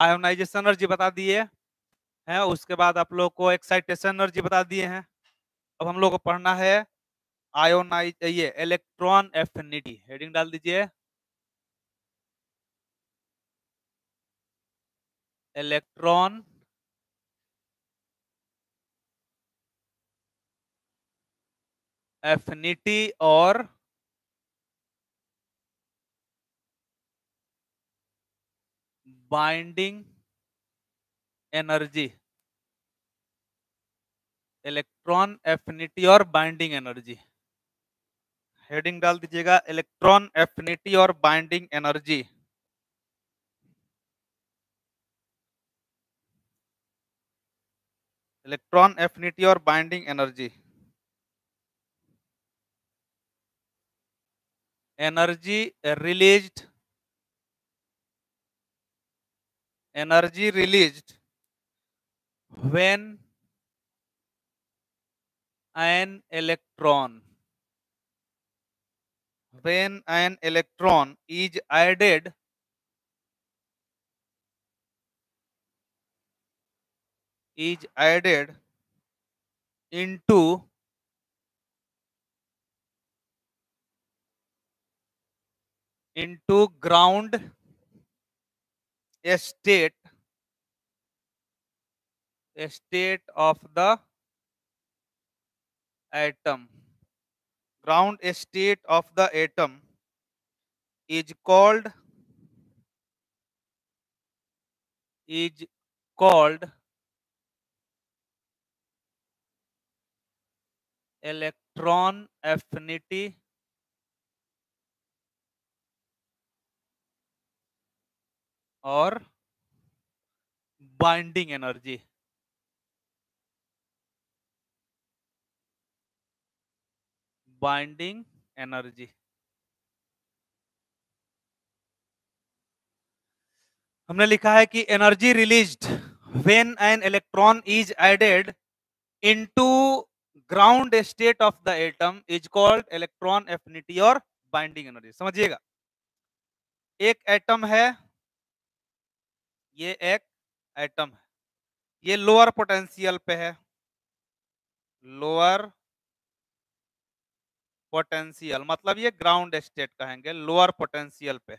Ionisation energy बता दिए हैं, उसके बाद आप लोग को एक्साइटेशन एनर्जी बता दिए हैं। अब हम लोग को पढ़ना है ये इलेक्ट्रॉन एफिनिटी। हेडिंग डाल दीजिए, इलेक्ट्रॉन एफिनिटी और बाइंडिंग एनर्जी। इलेक्ट्रॉन एफिनिटी और बाइंडिंग एनर्जी। हेडिंग डाल दीजिएगा, इलेक्ट्रॉन एफिनिटी और बाइंडिंग एनर्जी। इलेक्ट्रॉन एफिनिटी और binding energy. Energy released, energy released when an electron is added into ground state of the atom. Ground state of the atom is called electron affinity और binding energy. Binding energy हमने लिखा है कि energy released when an electron is added into ground state of the atom is called electron affinity और binding energy. समझिएगा, एक atom है, ये एक एटम है, ये लोअर पोटेंशियल पे है, लोअर पोटेंशियल मतलब ये ग्राउंड स्टेट कहेंगे, लोअर पोटेंशियल पे।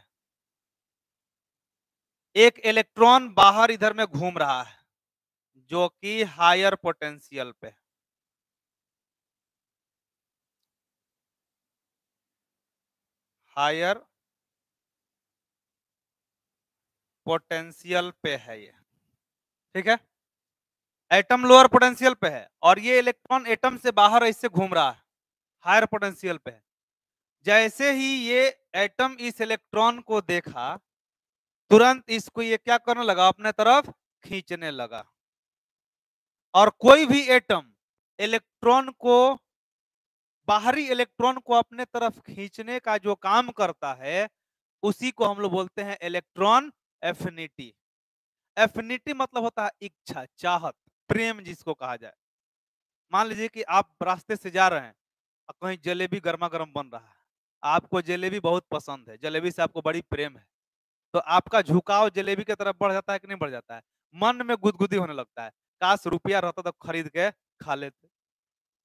एक इलेक्ट्रॉन बाहर इधर में घूम रहा है जो कि हायर पोटेंशियल पे, हायर पोटेंशियल पे है ये, ठीक है। एटम लोअर पोटेंशियल पे है और ये इलेक्ट्रॉन एटम से बाहर ऐसे घूम रहा है, हायर पोटेंशियल पे है। जैसे ही ये एटम इस इलेक्ट्रॉन को देखा, तुरंत इसको ये क्या करने लगा, अपने तरफ खींचने लगा। और कोई भी एटम इलेक्ट्रॉन को, बाहरी इलेक्ट्रॉन को अपने तरफ खींचने का जो काम करता है, उसी को हम लोग बोलते हैं इलेक्ट्रॉन एफिनिटी। एफिनिटी मतलब होता है इच्छा, चाहत, प्रेम जिसको कहा जाए। मान लीजिए कि आप रास्ते से जा रहे हैं और कहीं जलेबी गर्मा गर्म बन रहा है, आपको जलेबी बहुत पसंद है, जलेबी से आपको बड़ी प्रेम है, तो आपका झुकाव जलेबी की तरफ बढ़ जाता है कि नहीं बढ़ जाता है? मन में गुदगुदी होने लगता है, काश रुपया रहता तो खरीद के खा लेते।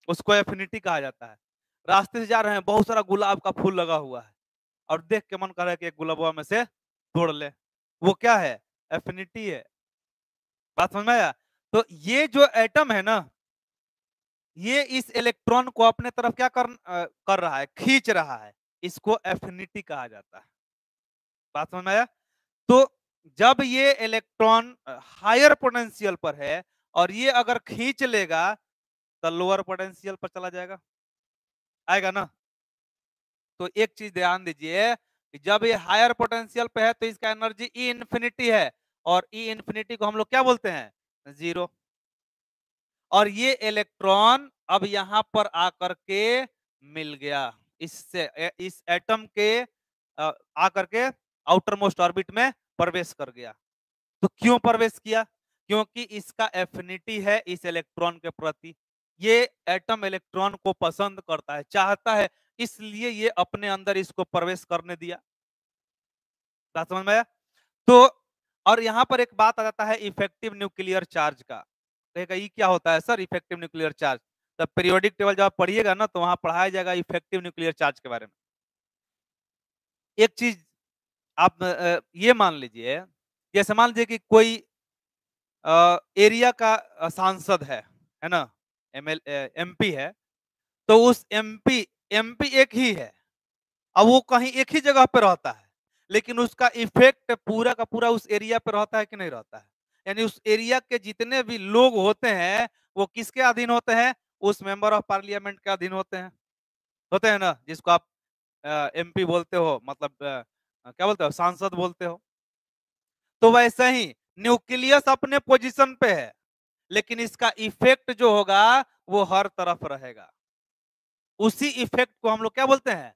उसको एफिनिटी कहा जाता है। रास्ते से जा रहे हैं, बहुत सारा गुलाब का फूल लगा हुआ है और देख के मन कर रहा है कि एक गुलाबा में से तोड़ ले, वो क्या है? एफिनिटी है। बात समझ में आया? तो ये जो एटम है ना, ये इस इलेक्ट्रॉन को अपने तरफ क्या कर रहा है, खींच रहा है, इसको एफिनिटी कहा जाता है। बात समझ में आया? तो जब ये इलेक्ट्रॉन हायर पोटेंशियल पर है और ये अगर खींच लेगा तो लोअर पोटेंशियल पर चला जाएगा, आएगा ना? तो एक चीज ध्यान दीजिए कि जब ये हायर पोटेंशियल पे है तो इसका एनर्जी ई इंफिनिटी है, और ई इंफिनिटी को हम लोग क्या बोलते हैं? जीरो। और ये इलेक्ट्रॉन अब यहां पर आकर के मिल गया इससे, इस एटम के आकर के आउटर मोस्ट ऑर्बिट में प्रवेश कर गया। तो क्यों प्रवेश किया? क्योंकि इसका एफिनिटी है इस इलेक्ट्रॉन के प्रति। ये एटम इलेक्ट्रॉन को पसंद करता है, चाहता है, इसलिए ये अपने अंदर इसको प्रवेश करने दिया। बात समझ में आया? तो और यहाँ पर एक बात आ जाता है इफेक्टिव न्यूक्लियर चार्ज का। कहेगा ये क्या होता है सर इफेक्टिव न्यूक्लियर चार्ज? तब पीरियोडिक टेबल जब आप पढ़िएगा ना तो वहां पढ़ाया जाएगा इफेक्टिव न्यूक्लियर चार्ज के बारे में। एक चीज आप ये मान लीजिए, जैसे मान लीजिए कि कोई एरिया का सांसद है ना, एमएल एमपी है, तो उस एमपी एमपी एक ही है, अब वो कहीं एक ही जगह पे रहता है, लेकिन उसका इफेक्ट पूरा का पूरा उस एरिया पे रहता है कि नहीं रहता है? यानी उस एरिया के जितने भी लोग होते हैं वो किसके अधीन होते हैं? उस मेंबर ऑफ पार्लियामेंट के अधीन होते हैं ना, जिसको आप एमपी बोलते हो, मतलब क्या बोलते हो, सांसद बोलते हो। तो वैसे ही न्यूक्लियस अपने पोजीशन पे है, लेकिन इसका इफेक्ट जो होगा वो हर तरफ रहेगा। उसी इफेक्ट को हम लोग क्या बोलते हैं?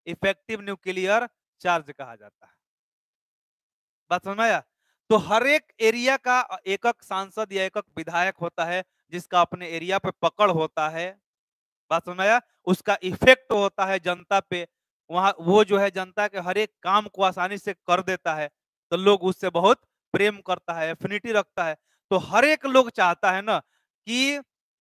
इफेक्टिव न्यूक्लियर चार्ज कहा जाता है। बात समझ में आया? तो हर एक एरिया का एकक सांसद या एकक विधायक होता है जिसका अपने एरिया पे पकड़ होता है। बात समझ में आया? उसका इफेक्ट होता है जनता पे, वहां वो जो है जनता के हर एक काम को आसानी से कर देता है, तो लोग उससे बहुत प्रेम करता है, एफिनिटी रखता है। तो हर एक लोग चाहता है ना कि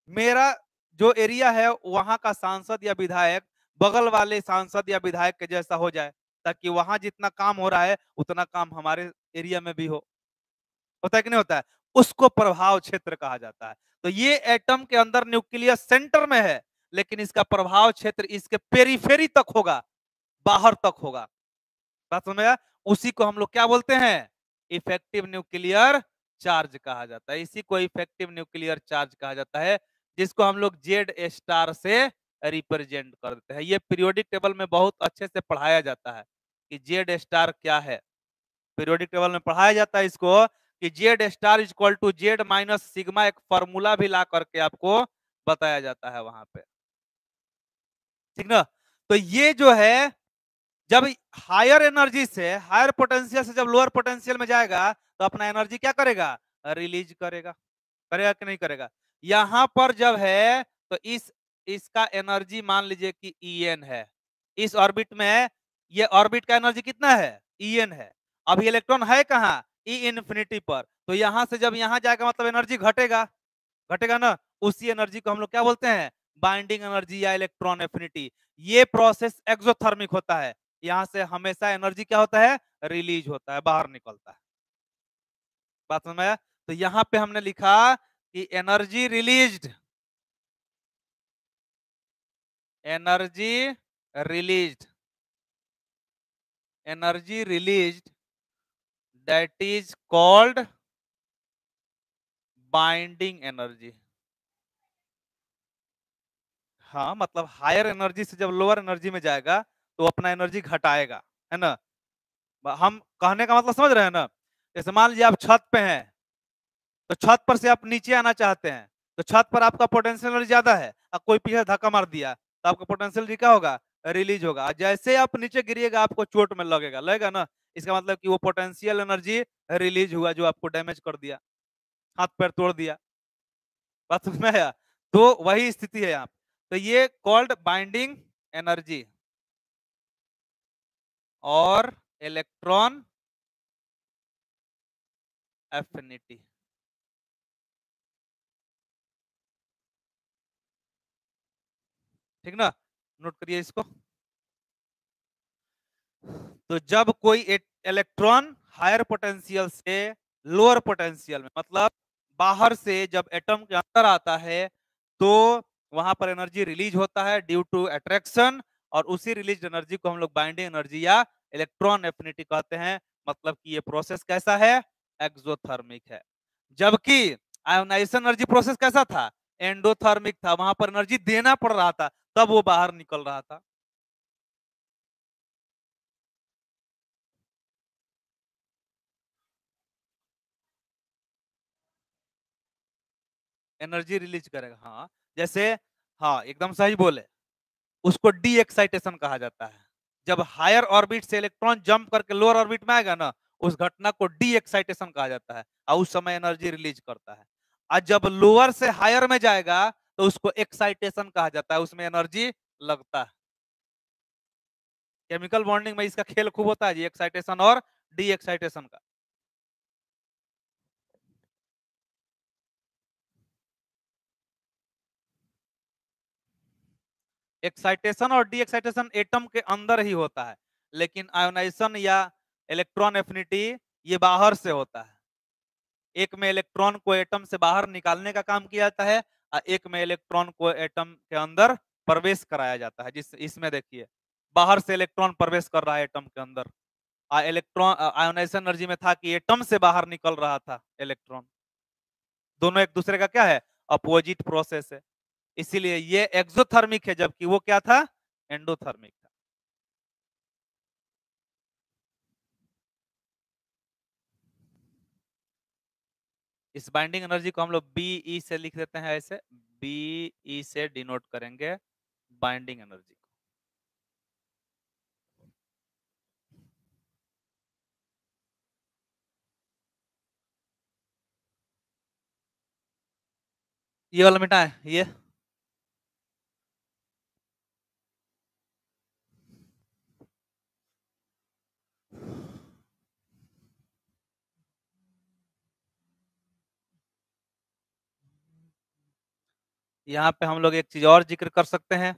मेरा जो एरिया है वहां का सांसद या विधायक बगल वाले सांसद या विधायक के जैसा हो जाए, ताकि वहां जितना काम हो रहा है उतना काम हमारे एरिया में भी होता है कि नहीं होता है? उसको प्रभाव क्षेत्र कहा जाता है। तो ये एटम के अंदर न्यूक्लियस सेंटर में है, लेकिन इसका प्रभाव क्षेत्र इसके पेरीफेरी तक होगा, बाहर तक होगा। बात समझ में आया? उसी को हम लोग क्या बोलते हैं? इफेक्टिव न्यूक्लियर चार्ज कहा जाता है। इसी को इफेक्टिव न्यूक्लियर चार्ज कहा जाता है, जिसको हम लोग जेड स्टार से रिप्रेजेंट कर देते हैं। ये पीरियोडिक टेबल में बहुत अच्छे से पढ़ाया जाता है कि जेड स्टार क्या है। पीरियोडिक टेबल में पढ़ाया जाता है इसको कि Z star is equal to Z minus sigma, एक फॉर्मूला भी ला करके आपको बताया जाता है वहां पे, ठीक ना? तो ये जो है, जब हायर एनर्जी से, हायर पोटेंशियल से जब लोअर पोटेंशियल में जाएगा तो अपना एनर्जी क्या करेगा? रिलीज करेगा। करेगा कि नहीं करेगा? यहां पर जब है तो इसका एनर्जी मान लीजिए कि En है, इस ऑर्बिट में, ये ऑर्बिट का एनर्जी कितना है? En है। अभी इलेक्ट्रॉन है कहाँ? ई इंफिनिटी पर, तो यहां से जब यहां जाएगा मतलब एनर्जी घटेगा, घटेगा ना। उसी एनर्जी को हम लोग क्या बोलते हैं? बाइंडिंग एनर्जी या इलेक्ट्रॉन एफिनिटी। ये प्रोसेस एक्सोथर्मिक होता है, यहां से हमेशा एनर्जी क्या होता है? रिलीज होता है, बाहर निकलता है। बात समझ में आया? तो यहां पे हमने लिखा कि energy released, energy released, energy released, that is called binding energy. हाँ, मतलब हायर एनर्जी से जब लोअर एनर्जी में जाएगा तो अपना एनर्जी घटाएगा, है ना? हम कहने का मतलब समझ रहे हैं ना? जैसे मान लीजिए आप छत पे हैं, तो छत पर से आप नीचे आना चाहते हैं, तो छत पर आपका पोटेंशियल एनर्जी ज्यादा है, अब कोई पीछे धक्का मार दिया तो आपका पोटेंशियल एनर्जी क्या होगा? रिलीज होगा। जैसे आप नीचे गिरिएगा आपको चोट में लगेगा ना, इसका मतलब कि वो पोटेंशियल एनर्जी रिलीज हुआ जो आपको डैमेज कर दिया, हाथ पैर तोड़ दिया। बात समझ में आया? तो वही स्थिति है यहाँ। तो ये कॉल्ड बाइंडिंग एनर्जी और इलेक्ट्रॉन एफिनिटी। ठीक ना? नोट करिए इसको। तो जब कोई इलेक्ट्रॉन हायर पोटेंशियल से लोअर पोटेंशियल में, मतलब बाहर से जब एटम के अंदर आता है, तो वहां पर एनर्जी रिलीज होता है ड्यू टू अट्रैक्शन, और उसी रिलीज एनर्जी को हम लोग बाइंडिंग एनर्जी या इलेक्ट्रॉन एफिनिटी कहते हैं। मतलब कि ये प्रोसेस कैसा है? एक्सोथर्मिक है। जबकि आयोनाइजेशन एनर्जी प्रोसेस कैसा था? एंडोथर्मिक था, वहां पर एनर्जी देना पड़ रहा था तब वो बाहर निकल रहा था। एनर्जी रिलीज करेगा, हाँ। जैसे, हाँ एकदम सही बोले, उसको डी एक्साइटेशन कहा जाता है। जब हायर ऑर्बिट से इलेक्ट्रॉन जंप करके लोअर ऑर्बिट में आएगा ना, उस घटना को डी एक्साइटेशन कहा जाता है, और उस समय एनर्जी रिलीज करता है। और जब लोअर से हायर में जाएगा तो उसको एक्साइटेशन कहा जाता है, उसमें एनर्जी लगता है। केमिकल बॉन्डिंग में इसका खेल खूब होता है जी, एक्साइटेशन और डी एक्साइटेशन का। एक्साइटेशन और डी एक्साइटेशन एटम के अंदर ही होता है, लेकिन आयोनाइजेशन या इलेक्ट्रॉन एफिनिटी ये बाहर से होता है। एक में इलेक्ट्रॉन को एटम से बाहर निकालने का काम किया जाता है और एक में इलेक्ट्रॉन को एटम के अंदर प्रवेश कराया जाता है। जिस इसमें देखिए बाहर से इलेक्ट्रॉन प्रवेश कर रहा है एटम के अंदर, इलेक्ट्रॉन आयोनाइजेशन एनर्जी में था कि एटम से बाहर निकल रहा था इलेक्ट्रॉन। दोनों एक दूसरे का क्या है, अपोजिट प्रोसेस है। इसीलिए ये एक्सोथर्मिक है, जबकि वो क्या था, एंडोथर्मिक था। इस बाइंडिंग एनर्जी को हम लोग बी से लिख देते हैं, ऐसे बी से डिनोट करेंगे बाइंडिंग एनर्जी को। ये वाला मिटा है ये, यहाँ पे हम लोग एक चीज और जिक्र कर सकते हैं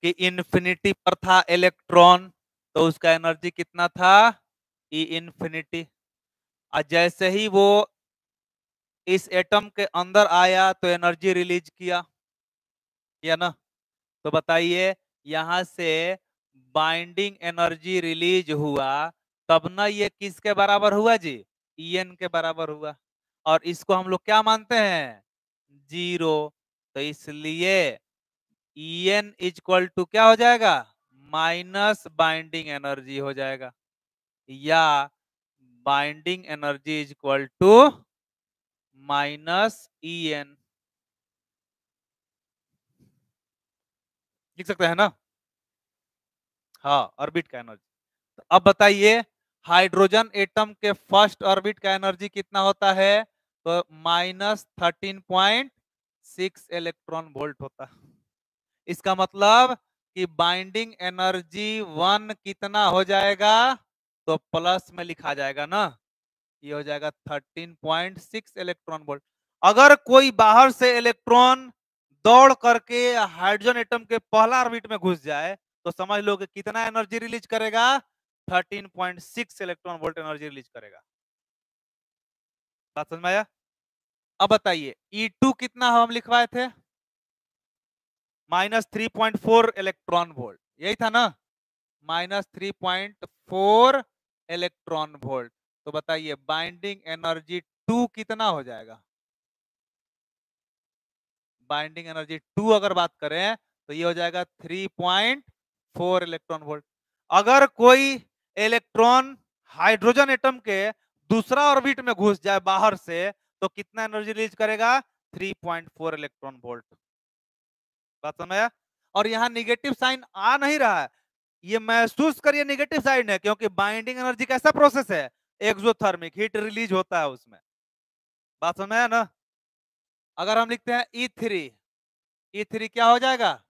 कि इन्फिनिटी पर था इलेक्ट्रॉन, तो उसका एनर्जी कितना था, ई इन्फिनिटी। और जैसे ही वो इस एटम के अंदर आया तो एनर्जी रिलीज किया ना। तो बताइए यहां से बाइंडिंग एनर्जी रिलीज हुआ, तब ना ये किसके बराबर हुआ जी, ईएन के बराबर हुआ। और इसको हम लोग क्या मानते हैं, जीरो। तो इसलिए ईएन इक्वल टू क्या हो जाएगा, माइनस बाइंडिंग एनर्जी हो जाएगा, या binding energy equal to minus EN, लिख सकते हैं ना। हाँ, ऑर्बिट का एनर्जी। तो अब बताइए हाइड्रोजन एटम के फर्स्ट ऑर्बिट का एनर्जी कितना होता है, तो -13.6 इलेक्ट्रॉन वोल्ट होता है। इसका मतलब कि बाइंडिंग एनर्जी 1 कितना हो जाएगा, तो प्लस में लिखा जाएगा ना, ये हो जाएगा 13.6 इलेक्ट्रॉन वोल्ट। अगर कोई बाहर से इलेक्ट्रॉन दौड़ करके हाइड्रोजन एटम के पहला ऑर्बिट में घुस जाए तो समझ लो कि कितना एनर्जी रिलीज करेगा, 13.6 इलेक्ट्रॉन वोल्ट एनर्जी रिलीज करेगा। बात समझ में आया। अब बताइए E2 कितना हम लिखवाए थे, -3.4 इलेक्ट्रॉन वोल्ट, यही था ना, -3.4 इलेक्ट्रॉन वोल्ट। तो बताइए बाइंडिंग एनर्जी 2 कितना हो जाएगा, बाइंडिंग एनर्जी 2 अगर बात करें तो ये हो जाएगा 3.4 इलेक्ट्रॉन वोल्ट। अगर कोई इलेक्ट्रॉन हाइड्रोजन एटम के दूसरा ऑर्बिट में घुस जाए बाहर से तो कितना एनर्जी रिलीज करेगा, 3.4 इलेक्ट्रॉन वोल्ट। बात समझ आया। और यहाँ निगेटिव साइन आ नहीं रहा है, ये महसूस करिए निगेटिव साइन है, क्योंकि बाइंडिंग एनर्जी कैसा प्रोसेस है, एक्सोथर्मिक, हीट रिलीज होता है उसमें। बात समझ आया ना। अगर हम लिखते हैं E3, E3 क्या हो जाएगा,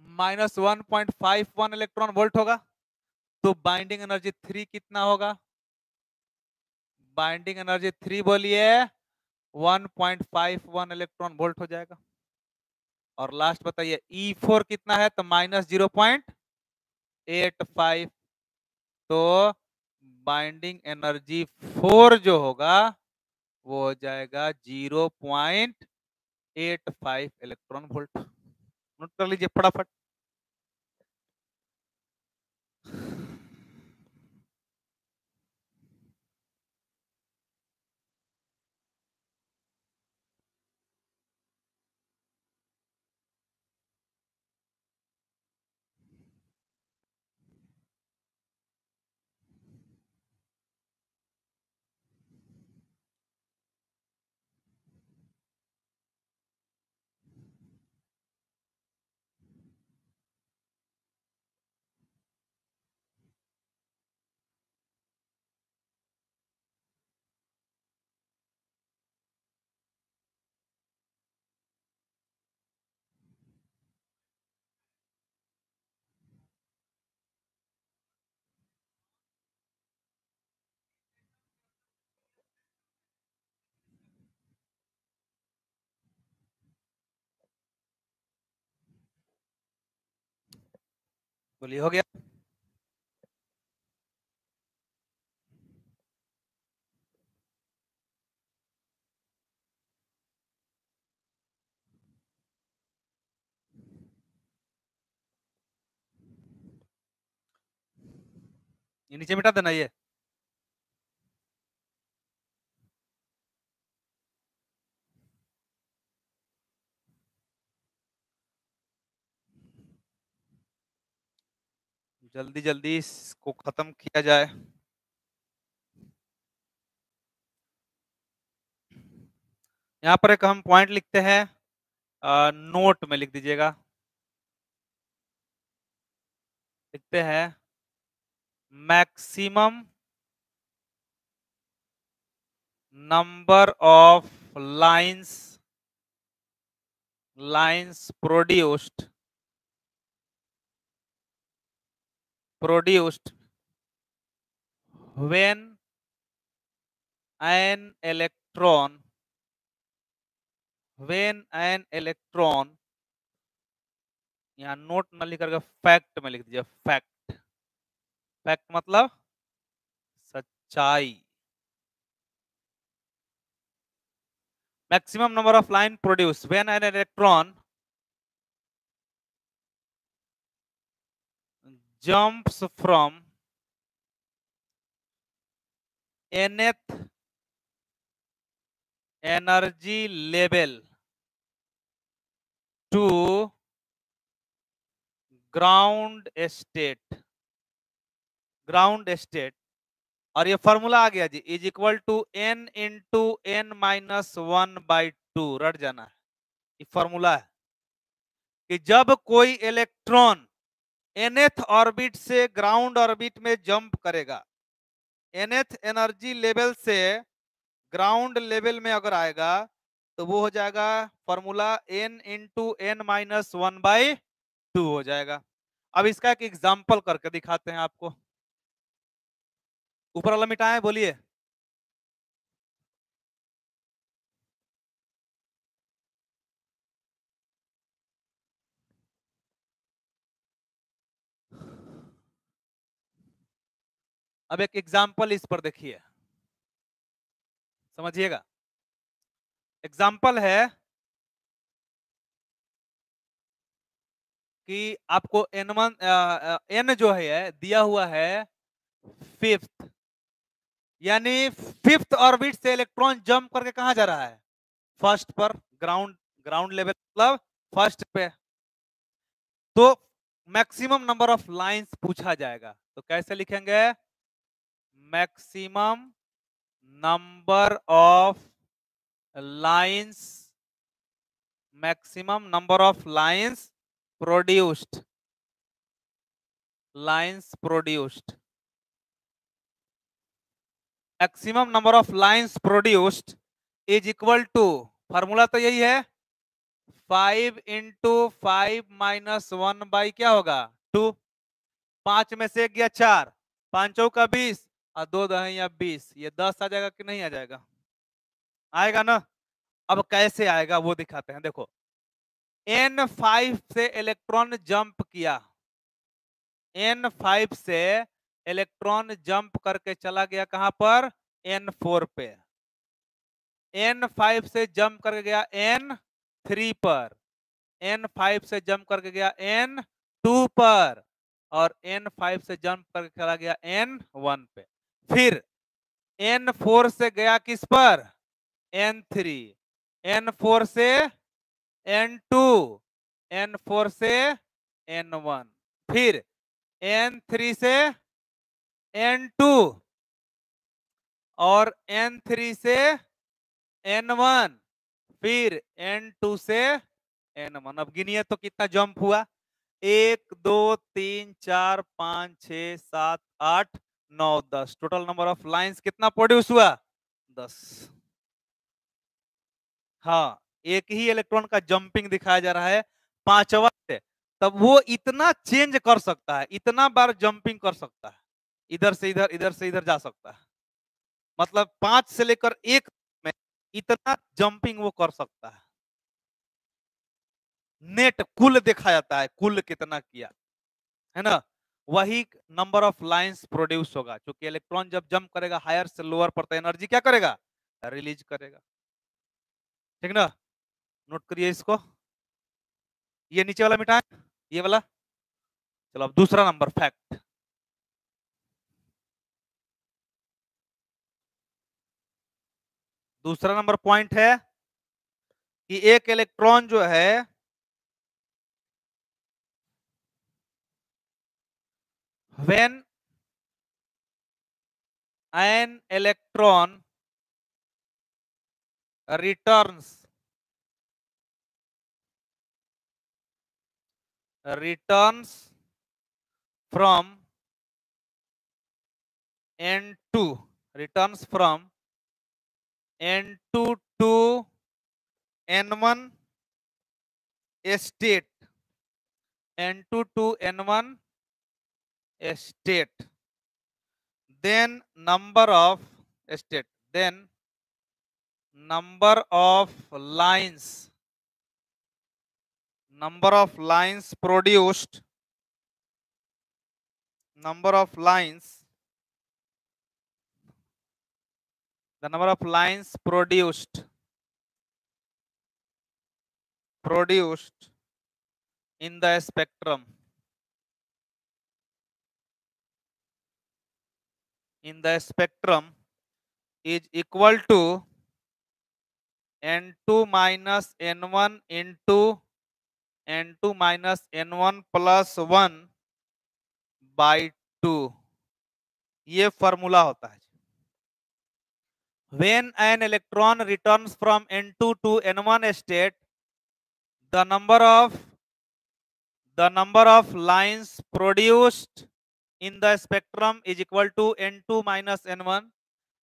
-1.51 इलेक्ट्रॉन वोल्ट होगा। तो बाइंडिंग एनर्जी 3 कितना होगा, बाइंडिंग एनर्जी 3 बोलिए 1.51 इलेक्ट्रॉन वोल्ट हो जाएगा। और लास्ट बताइए E4 कितना है, तो -0.85। तो बाइंडिंग एनर्जी 4 जो होगा वो हो जाएगा 0.85 इलेक्ट्रॉन वोल्ट। नोट कर लीजिए फटाफट। बोलिए, हो गया। ये नीचे मिटा देना ये। जल्दी जल्दी इसको खत्म किया जाए। यहाँ पर एक हम पॉइंट लिखते हैं, नोट में लिख दीजिएगा। लिखते हैं maximum number of lines produced when an electron यहाँ नोट न लिख करके फैक्ट में लिख दीजिए। फैक्ट, फैक्ट मतलब सच्चाई। Maximum number of line produce when an electron jumps from nth energy level to ground state. और ये फॉर्मूला आ गया जी, is equal to n into n minus 1/2। रट जाना है, ये फॉर्मूला है कि जब कोई इलेक्ट्रॉन nth ऑर्बिट से ग्राउंड ऑर्बिट में जंप करेगा, nth एनर्जी लेवल से ग्राउंड लेवल में अगर आएगा तो वो हो जाएगा formula n into n minus 1/2 हो जाएगा। अब इसका एक एग्जाम्पल करके दिखाते हैं आपको। ऊपर वाला मिटाएं, बोलिए। अब एक एग्जाम्पल इस पर देखिए, समझिएगा। एग्जाम्पल है कि आपको n जो है दिया हुआ है फिफ्थ, यानी फिफ्थ ऑर्बिट से इलेक्ट्रॉन जंप करके कहां जा रहा है? फर्स्ट पर, ग्राउंड लेवल मतलब फर्स्ट पे। तो मैक्सिमम नंबर ऑफ लाइंस पूछा जाएगा, तो कैसे लिखेंगे? Maximum number of lines, maximum number of lines produced, maximum number of lines produced is equal to, formula तो यही है, 5 इंटू 5 माइनस 1 क्या होगा? 2। 5 में से 1 गया 4, 5 का 20 और 2 दही या 20, ये 10 आ जाएगा कि नहीं आ जाएगा? आएगा ना। अब कैसे आएगा वो दिखाते हैं, देखो। n5 से इलेक्ट्रॉन जंप किया, n5 से इलेक्ट्रॉन जंप करके चला गया कहां पर? n4 पे। n5 से जंप करके गया n3 पर, n5 से जंप करके गया n2 पर, और n5 से जंप करके चला गया n1 पे। फिर n4 से गया किस पर? n3, n4 से n2, n4 से n1, फिर n3 से n2 और n3 से n1, फिर n2 से n1। अब गिनिए तो कितना जंप हुआ? 1 2 3 4 5 6 7 8 9 10। टोटल नंबर ऑफ लाइंस कितना प्रोड्यूस हुआ? 10। हाँ, एक ही इलेक्ट्रॉन का जंपिंग दिखाया जा रहा है पांचवा से, तब वो इतना चेंज कर सकता है, इतना बार जंपिंग कर सकता है, इधर से इधर, इधर से इधर जा सकता है। मतलब 5 से लेकर 1 में इतना जंपिंग वो कर सकता है। नेट कुल देखा जाता है, कुल कितना किया, है ना। वही नंबर ऑफ लाइंस प्रोड्यूस होगा, क्योंकि इलेक्ट्रॉन जब जंप करेगा हायर से लोअर पर तो एनर्जी क्या करेगा, रिलीज करेगा। ठीक ना, नोट करिए इसको। ये नीचे वाला मिटाएं, ये वाला। चलो अब दूसरा नंबर फैक्ट। दूसरा नंबर पॉइंट है कि एक इलेक्ट्रॉन जो है when an electron returns from n2 returns from n2 to n1 state, n2 to n1 state, then number of state, then number of lines produced, number of lines the number of lines produced in the spectrum is equal to n2 minus n1 into n2 minus n1 plus 1 by 2। ये formula होता है। When an electron returns from n2 to n1 state, the number of lines produced in the spectrum is equal to n2 minus n1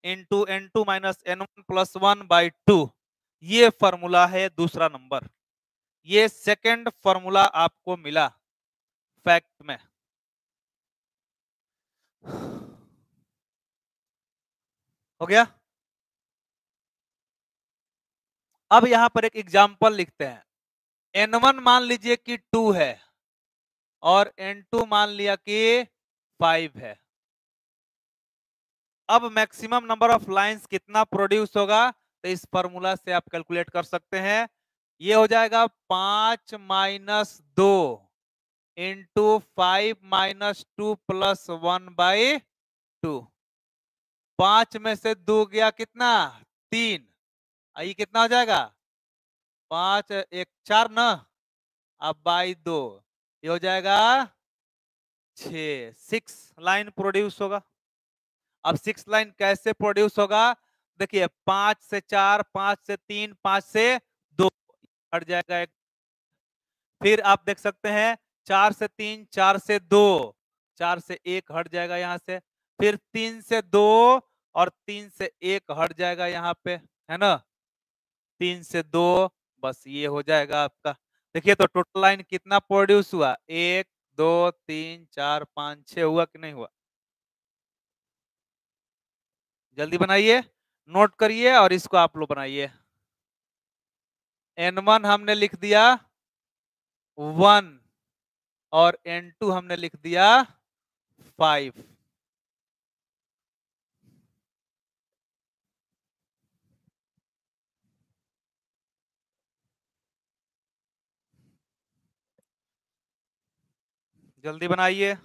into n2 minus n1 plus 1 by 2। ये formula है दूसरा number. ये second formula आपको मिला fact में। हो गया। अब यहां पर एक एग्जांपल लिखते हैं। n1 मान लीजिए कि 2 है और n2 मान लिया कि 5 है। अब मैक्सिमम नंबर ऑफ लाइंस कितना प्रोड्यूस होगा, तो इस फॉर्मूला से आप कैलकुलेट कर सकते हैं। ये हो जाएगा 5 minus 2 into 5 minus 2 plus 1 by 2। 5 में से 2 गया कितना, 3। ये कितना हो जाएगा, 5 1 4 ना, अब बाई 2 ये हो जाएगा 6। 6 लाइन प्रोड्यूस होगा। अब 6 लाइन कैसे प्रोड्यूस होगा, देखिए 5 से 4, 5 से 3, 5 से 2 हट जाएगा एक। फिर आप देख सकते हैं 4 से 3, 4 से 2, 4 से 1 हट जाएगा यहां से। फिर 3 से 2 और 3 से 1 हट जाएगा यहाँ पे, है ना। 3 से 2 बस ये हो जाएगा आपका। देखिए तो टोटल लाइन कितना प्रोड्यूस हुआ, 1 2 3 4 5 6 हुआ कि नहीं हुआ। जल्दी बनाइए, नोट करिए और इसको आप लोग बनाइए। n1 हमने लिख दिया 1 और n2 हमने लिख दिया 5। जल्दी बनाइए।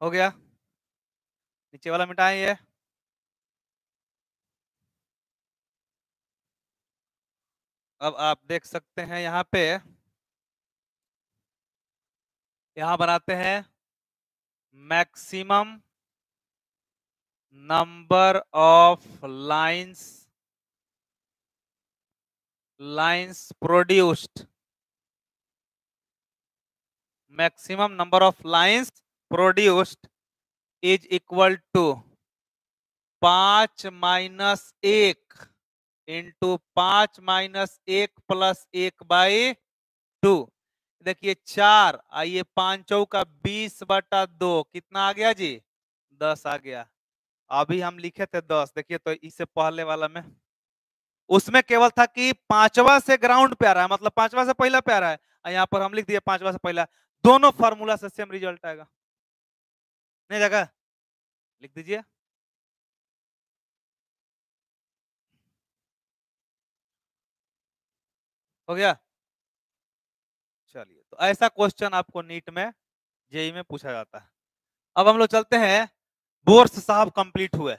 हो गया, नीचे वाला मिटाएं ये। अब आप देख सकते हैं यहाँ पे, यहाँ बनाते हैं maximum number of lines produced, maximum number of lines produced is equal to 5-1 into 5-1 + 1/2। देखिए 4, आइए 5×4 = 20/2, कितना आ गया जी? 10 आ गया। अभी हम लिखे थे 10, देखिए तो इससे पहले वाला में उसमें केवल था कि 5वां से ग्राउंड पे आ रहा है, मतलब 5वां से पहला पे आ रहा है, और यहाँ पर हम लिख दिए 5वां से पहला। दोनों फॉर्मूला से सेम रिजल्ट आएगा, नहीं जगह लिख दीजिए। हो गया। चलिए, तो ऐसा क्वेश्चन आपको नीट में, जेई में पूछा जाता है। अब हम लोग चलते हैं, बोर्स साहब कंप्लीट हुए,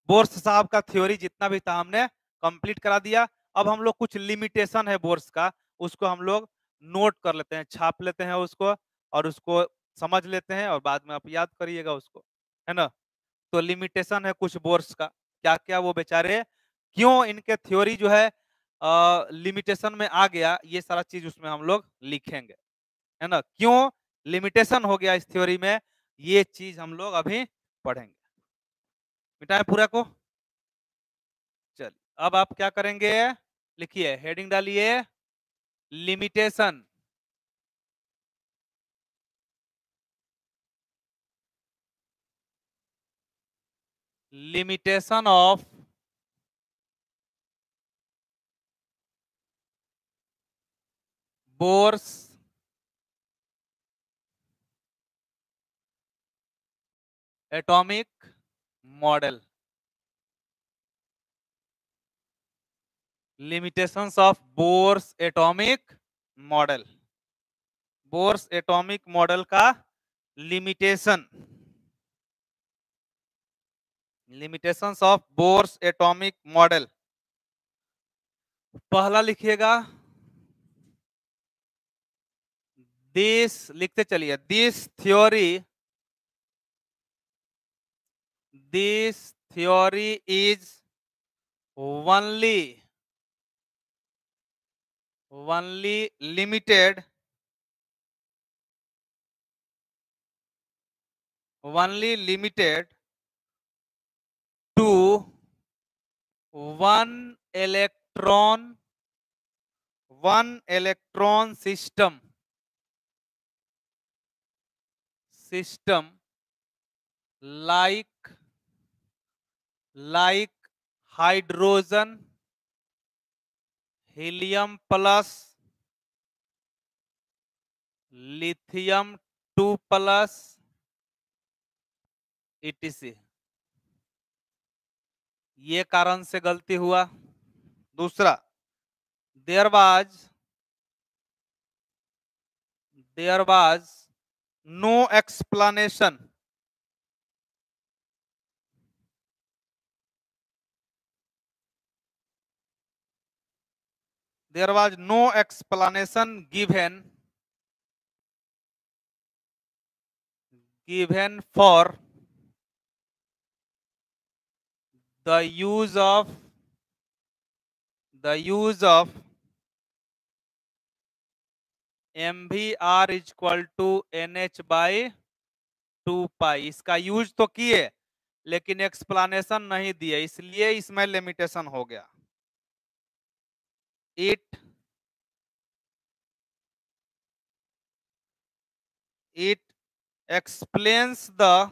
बोर्स साहब का थ्योरी जितना भी था हमने कंप्लीट करा दिया। अब हम लोग कुछ लिमिटेशन है बोर्स का, उसको हम लोग नोट कर लेते हैं, छाप लेते हैं उसको, और उसको समझ लेते हैं, और बाद में आप याद करिएगा उसको, है ना। तो लिमिटेशन है कुछ बोर्स का, क्या क्या वो बेचारे क्यों इनके थ्योरी जो है लिमिटेशन में आ गया, ये सारा चीज उसमें हम लोग लिखेंगे, है ना। क्यों लिमिटेशन हो गया इस थ्योरी में, ये चीज हम लोग अभी पढ़ेंगे। मिटाए पूरा को। चलिए, अब आप क्या करेंगे, लिखिए, हेडिंग डालिए, limitation. Limitation of Bohr's atomic model. Limitations of Bohr's atomic model, Bohr's atomic model का limitation, limitations of Bohr's atomic model. पहला लिखिएगा, दिस, लिखते चलिए, this theory is only limited to one electron system like hydrogen, helium plus, lithium 2 plus, etc। ये कारण से गलती हुआ। दूसरा, there was no explanation, there was no explanation given for the use of MVR equal to NH/2π। इसका use तो किए लेकिन एक्सप्लेनेशन नहीं दिए, इसलिए इसमें लिमिटेशन हो गया। It explains the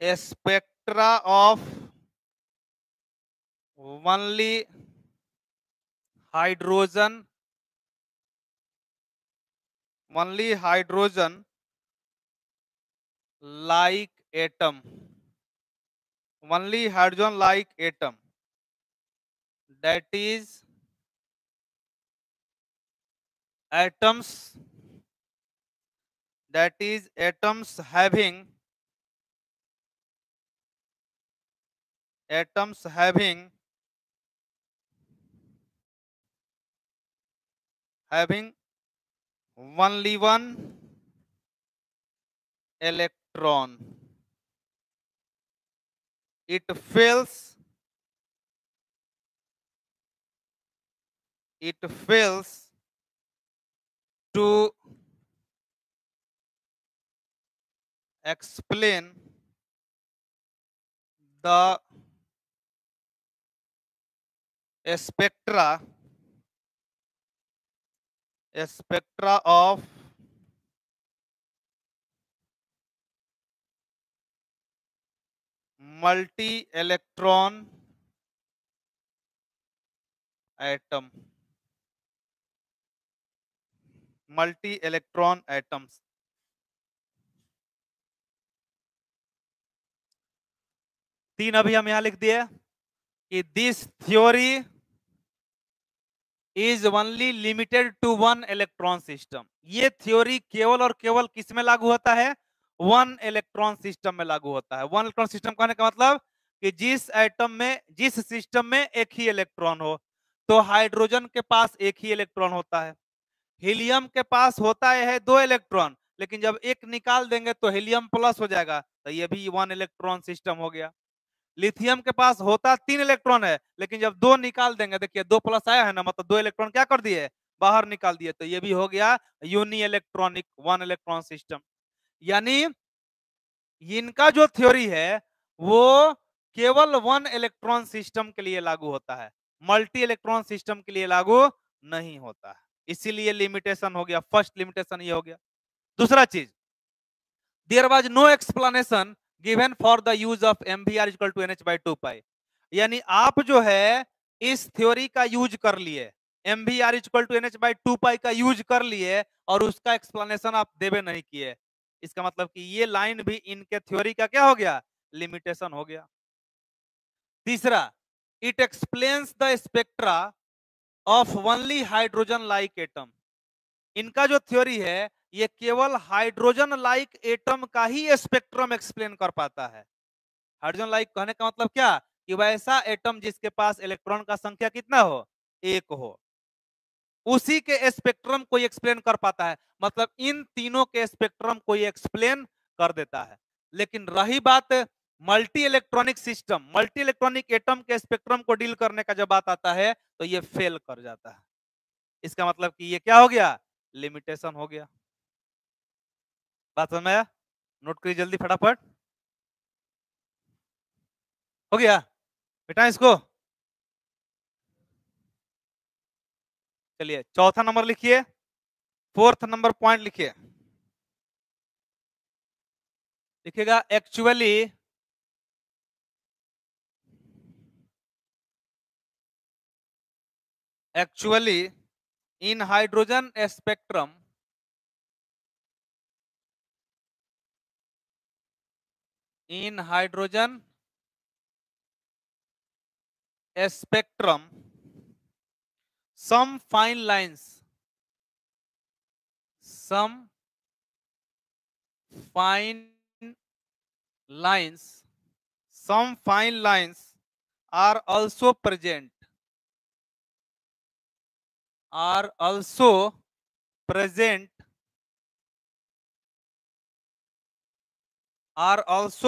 spectra of only hydrogen like atom, that is atoms having having only one electron. It fails to explain the spectra of multi-electron atom. multi-electron atoms. तीन अभी हम यहां लिख दिए कि this theory is only limited to one electron system. ये theory केवल और केवल किस में लागू होता है? वन इलेक्ट्रॉन सिस्टम में लागू होता है. वन इलेक्ट्रॉन सिस्टम कहने का मतलब कि जिस एटम में, जिस सिस्टम में एक ही इलेक्ट्रॉन हो. तो हाइड्रोजन के पास एक ही इलेक्ट्रॉन होता है, हीलियम के पास होता है दो इलेक्ट्रॉन, लेकिन जब एक निकाल देंगे तो हीलियम प्लस हो जाएगा, तो ये भी वन इलेक्ट्रॉन सिस्टम हो गया. लिथियम के पास होता तीन इलेक्ट्रॉन है, लेकिन जब दो निकाल देंगे, देखिए दो प्लस आया है ना, मतलब दो इलेक्ट्रॉन क्या कर दिए? बाहर निकाल दिए, तो ये भी हो गया uni electronic one electron system. यानी इनका जो थ्योरी है वो केवल वन इलेक्ट्रॉन सिस्टम के लिए लागू होता है, मल्टी इलेक्ट्रॉन सिस्टम के लिए लागू नहीं होता है. इसीलिए लिमिटेशन हो गया, फर्स्ट लिमिटेशन ये हो गया. दूसरा चीज, there was no explanation given for the use of MVR equal to NH by 2 pi. यानी आप जो है इस थ्योरी का यूज कर लिए, MVR equal to NH by 2 pi का यूज कर लिए, और उसका एक्सप्लेनेशन आप देवे नहीं किए. इसका मतलब कि ये लाइन भी इनके थ्योरी का क्या हो गया? लिमिटेशन हो गया. तीसरा, it explains the spectra of only hydrogen like atom. इनका जो थ्योरी है ये केवल हाइड्रोजन लाइक एटम का ही स्पेक्ट्रम एक्सप्लेन कर पाता है. हाइड्रोजन लाइक कहने का मतलब क्या? कि वैसा एटम जिसके पास इलेक्ट्रॉन का संख्या कितना हो? एक हो, उसी के स्पेक्ट्रम को एक्सप्लेन कर पाता है. मतलब इन तीनों के स्पेक्ट्रम को एक्सप्लेन कर देता है. लेकिन रही बात multi electronic system, multi electronic atom के स्पेक्ट्रम को डील करने का जब बात आता है तो ये फेल कर जाता है. इसका मतलब कि ये क्या हो गया? लिमिटेशन हो गया. बात समझ में आया? नोट करिए जल्दी फटाफट. हो गया बेटा इसको. चलिए चौथा नंबर लिखिए, फोर्थ नंबर पॉइंट लिखिए. लिखिएगा actually in hydrogen spectrum, in hydrogen spectrum some fine lines are also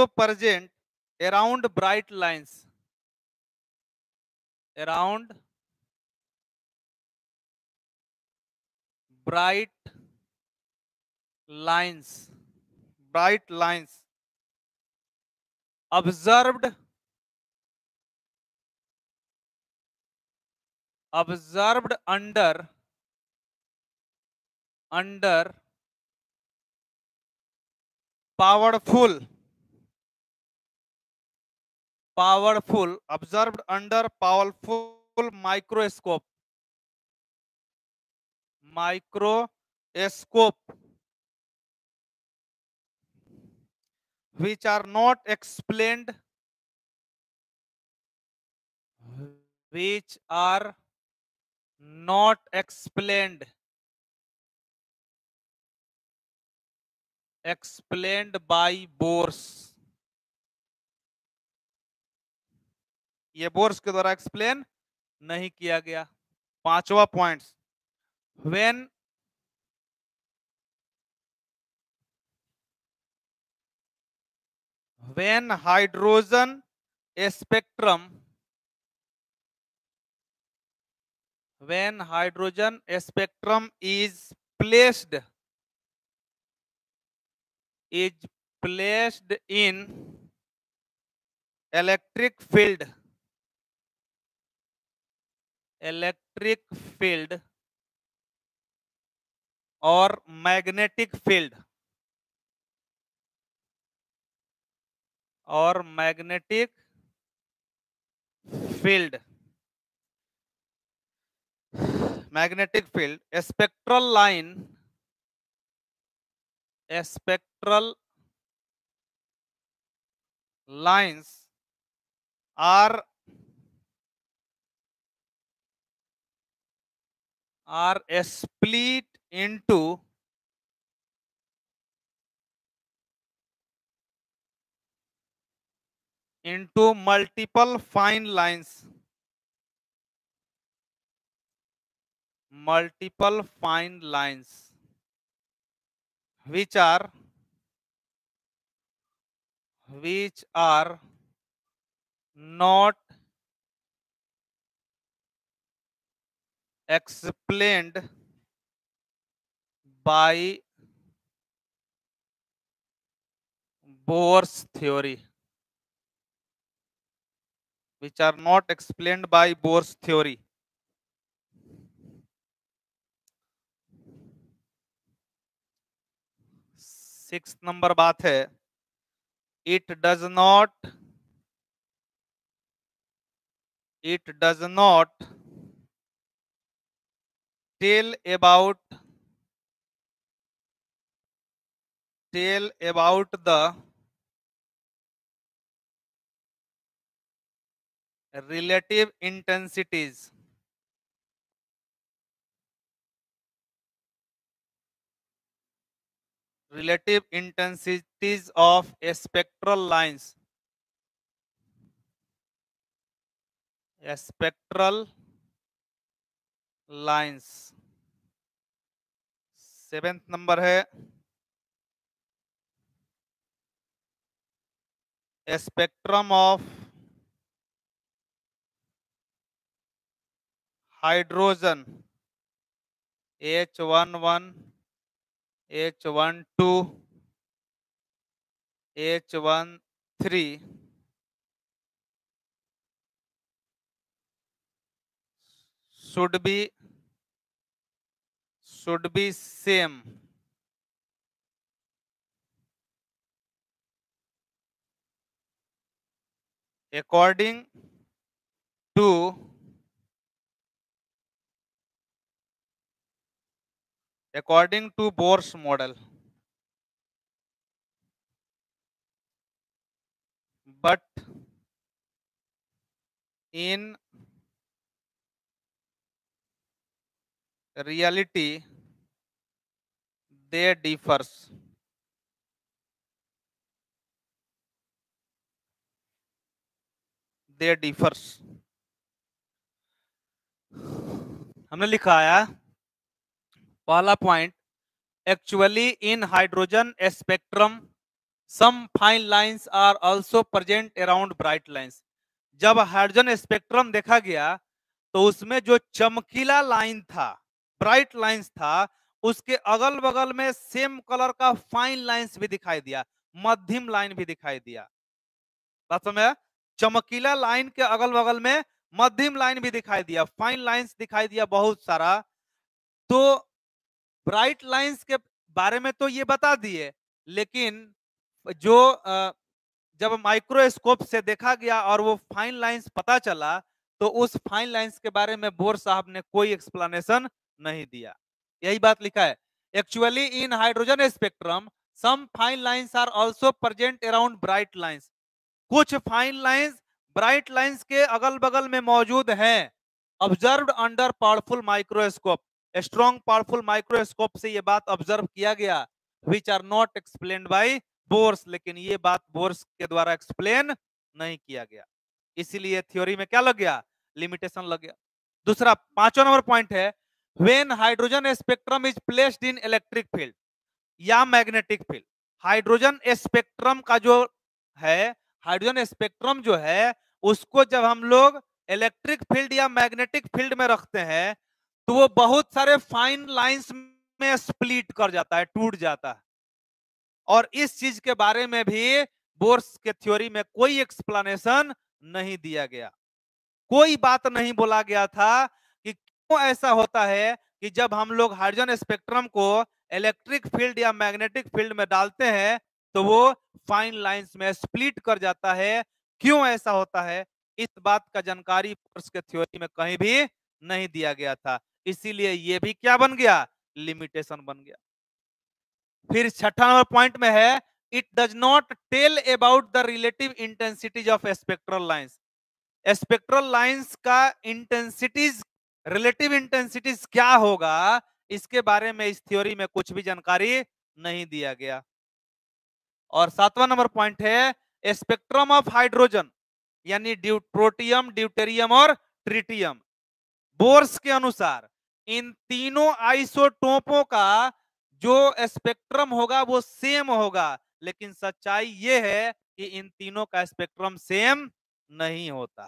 present around bright lines, around bright lines observed under powerful observed under powerful microscope which are not explained by Bose. ये bourse के द्वारा explain नहीं किया गया. पांचवा point, when hydrogen spectrum is placed in electric field or magnetic field field magnetic field, spectral lines are split into multiple fine lines, which are not explained by Bohr's theory. Six number बात है, it does not tell about the relative intensities of spectral lines. Seventh number है, spectrum of hydrogen H11, H12, H13 should be same according to Bohr's model, but in reality they differs. हमने लिखा है पहला point, actually in hydrogen spectrum some fine lines are also present around bright lines. जब hydrogen spectrum देखा गया तो उसमें जो चमकीला लाइन था, ब्राइट लाइंस था, उसके अगल बगल में सेम कलर का फाइन लाइंस भी दिखाई दिया, मध्यम लाइन भी दिखाई दिया। बात समझ? चमकीला लाइन के अगल बगल में मध्यम लाइन भी दिखाई दिया, फाइन लाइंस दिखाई दिया बहुत सारा। तो ब्राइट लाइंस के बारे में तो ये बता दिए, लेकिन जो जब माइक्रोस्कोप से देखा गया और वो फाइन लाइंस पता चला, तो उस फाइन लाइंस के बारे में बोर साहब ने कोई एक्सप्लेनेशन नहीं दिया। यही बात लिखा है, actually in hydrogen spectrum some fine lines are also present around bright lines. कुछ फाइन लाइंस ब्राइट लाइंस के अगल बगल में मौजूद हैं, observed under powerful microscope, strong powerful microscope से ये बात ऑब्जर्व किया गया, which are not explained by Bohr's, लेकिन ये बात बोर्स के द्वारा एक्सप्लेन नहीं किया गया, इसीलिए थ्योरी में क्या लग गया, लिमिटेशन लग गया। दूसरा 5वां नंबर पॉइंट है, when hydrogen spectrum is placed in electric field या मैग्नेटिक फील्ड। हाइड्रोजन स्पेक्ट्रम का जो है, हाइड्रोजन स्पेक्ट्रम जो है उसको जब हम लोग इलेक्ट्रिक फील्ड या मैग्नेटिक फील्ड में रखते हैं तो वो बहुत सारे फाइन लाइंस में स्प्लिट कर जाता है, टूट जाता है। और इस चीज के बारे में भी बोर्स के थ्योरी में कोई एक्सप्लेनेशन नहीं दिया गया, कोई बात नहीं बोला गया था कि क्यों ऐसा होता है कि जब हम लोग हाइड्रोजन स्पेक्ट्रम को इलेक्ट्रिक फील्ड या मैग्नेटिक फील्ड में डालते हैं तो वो फाइन लाइंस में स्प्लिट कर जाता है। क्यों ऐसा होता है, इस बात का जानकारी बोर्स के थ्योरी में कहीं भी नहीं दिया गया था, इसीलिए ये भी क्या बन गया, लिमिटेशन बन गया। फिर छठा नंबर पॉइंट में है, it does not tell about the relative intensities of spectral lines. Spectral lines का इंटेंसिटीज, रिलेटिव इंटेंसिटीज क्या होगा, इसके बारे में इस थ्योरी में कुछ भी जानकारी नहीं दिया गया। और सातवां नंबर पॉइंट है स्पेक्ट्रम ऑफ हाइड्रोजन, यानी प्रोटियम, ड्यूटेरियम और ट्रिटियम। बोर्स के अनुसार इन तीनों आइसोटोपों का जो स्पेक्ट्रम होगा वो सेम होगा, लेकिन सच्चाई ये है कि इन तीनों का स्पेक्ट्रम सेम नहीं होता।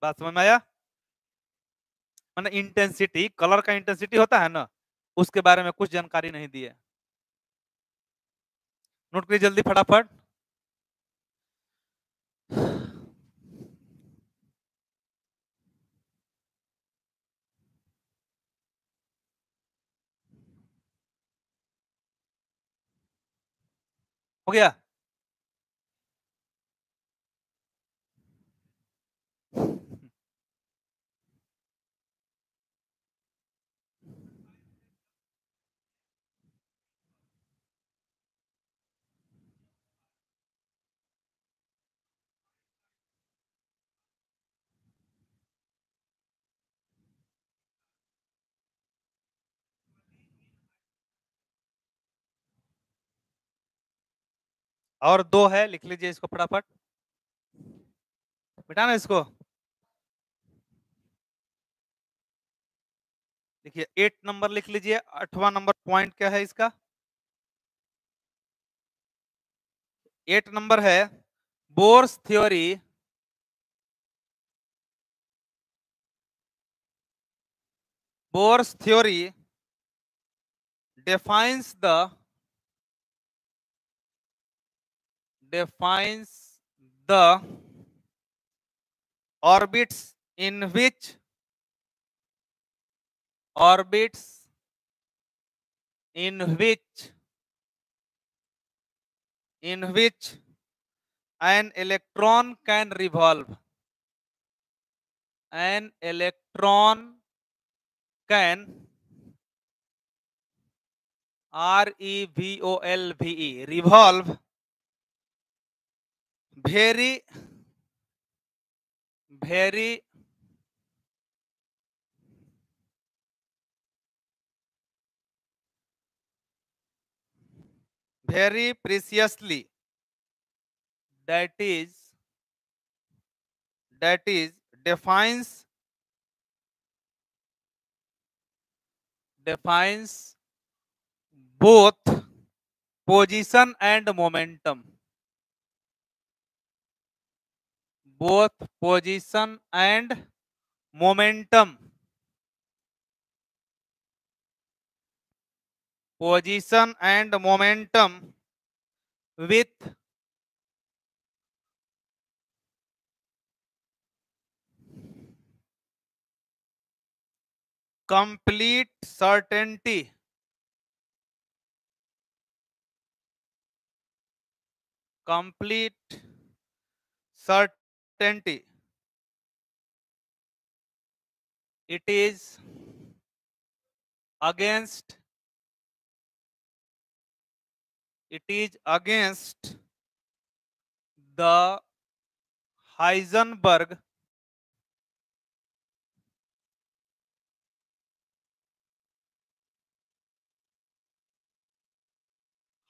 बात समझ में आया? मैंने इंटेंसिटी, कलर का इंटेंसिटी होता है ना, उसके बारे में कुछ जानकारी नहीं दी है। नोट करिए जल्दी फटाफट। हो गया? और दो है, लिख लीजिए इसको फटाफट, मिटाना इसको। देखिए 8 नंबर लिख लीजिए, 8वां नंबर पॉइंट क्या है इसका? 8 नंबर है bourse theory, bourse theory defines the orbits in which in which in which an electron can revolve, an electron can revolve revolve very very very preciously, that is defines both position and momentum, both position and momentum, position and momentum with complete certainty, complete certainty. It is against, it is against the Heisenberg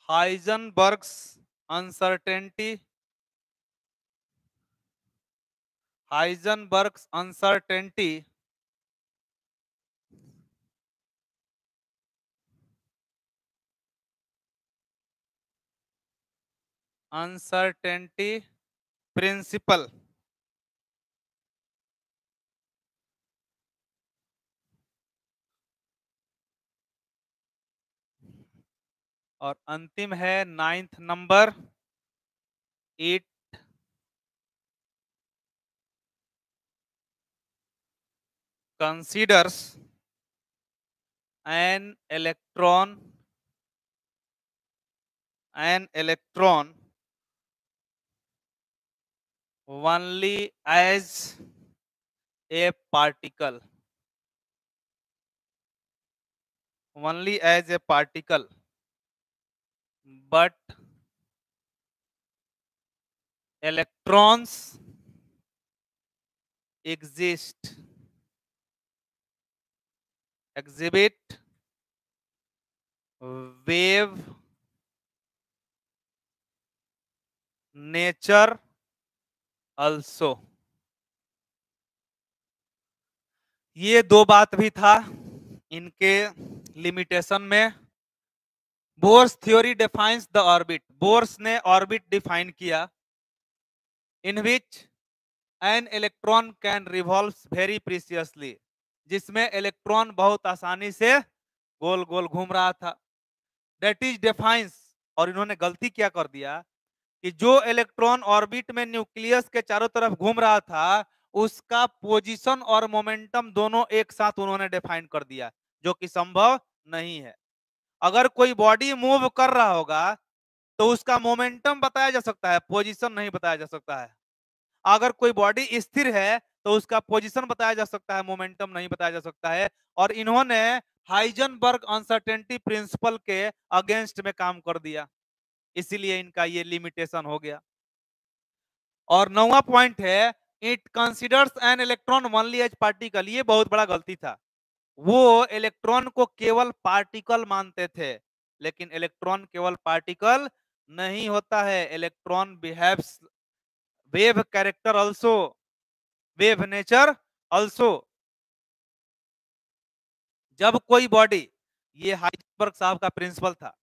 Heisenberg's uncertainty, Heisenberg's uncertainty uncertainty principle. और अंतिम है 9th number, it considers an electron only as a particle, only as a particle, but electrons exhibit wave nature also। ये दो बात भी था इनके limitation में। Bohr's theory defines the orbit, Bohr's ने ऑर्बिट डिफाइन किया in which an electron can revolve very precisely, जिसमें इलेक्ट्रॉन बहुत आसानी से गोल गोल घूम रहा था। दैट इज डिफाइंस, और इन्होंने गलती क्या कर दिया कि जो इलेक्ट्रॉन ऑर्बिट में न्यूक्लियस के चारों तरफ घूम रहा था उसका पोजीशन और मोमेंटम दोनों एक साथ उन्होंने डिफाइन कर दिया, जो कि संभव नहीं है। अगर कोई बॉडी मूव कर रहा होगा तो उसका मोमेंटम बताया जा सकता है, पोजीशन नहीं बताया जा सकता है। अगर कोई बॉडी स्थिर है तो उसका पोजीशन बताया जा सकता है, मोमेंटम नहीं बताया जा सकता है। और इन्होंने हाइजेनबर्ग अनसर्टेनिटी प्रिंसिपल के अगेंस्ट में काम कर दिया, इसीलिए इनका ये लिमिटेशन हो गया। और 9वां पॉइंट है, it considers an electron only as particle. ये बहुत बड़ा गलती था। वो इलेक्ट्रॉन को केवल पार्टिकल मानते थे, लेकिन इलेक्ट्रॉन केवल पार्टिकल नहीं होता है। Electron behaves wave character also, wave nature also. जब कोई बॉडी, ये हाइजेनबर्ग साहब का प्रिंसिपल था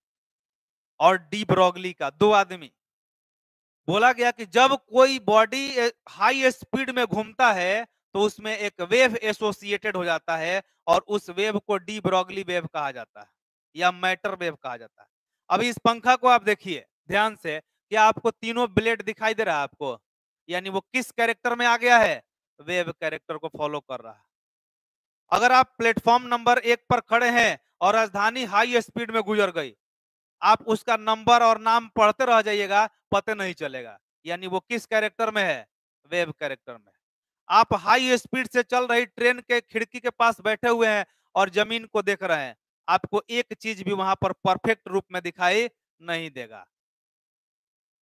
और डी ब्रॉगली का, दो आदमी, बोला गया कि जब कोई बॉडी हाई स्पीड में घूमता है तो उसमें एक वेव एसोसिएटेड हो जाता है और उस वेव को डी ब्रॉगली वेव कहा जाता है या मैटर वेव कहा जाता है। अभी इस पंखा को आप देखिए ध्यान से, क्या आपको तीनों ब्लेड दिखाई दे रहा है आपको? यानी वो किस कैरेक्टर में आ गया है? वेव कैरेक्टर को फॉलो कर रहा है। अगर आप प्लेटफॉर्म नंबर 1 पर खड़े हैं और राजधानी हाई स्पीड में गुजर गई, आप उसका नंबर और नाम पढ़ते रह जाइएगा, पता नहीं चलेगा। यानी वो किस कैरेक्टर में है? वेव कैरेक्टर में। आप हाई स्पीड से चल रही ट्रेन के खिड़की के पास बैठे हुए हैं और जमीन को देख रहे हैं, आपको एक चीज भी वहां पर परफेक्ट रूप में दिखाई नहीं देगा।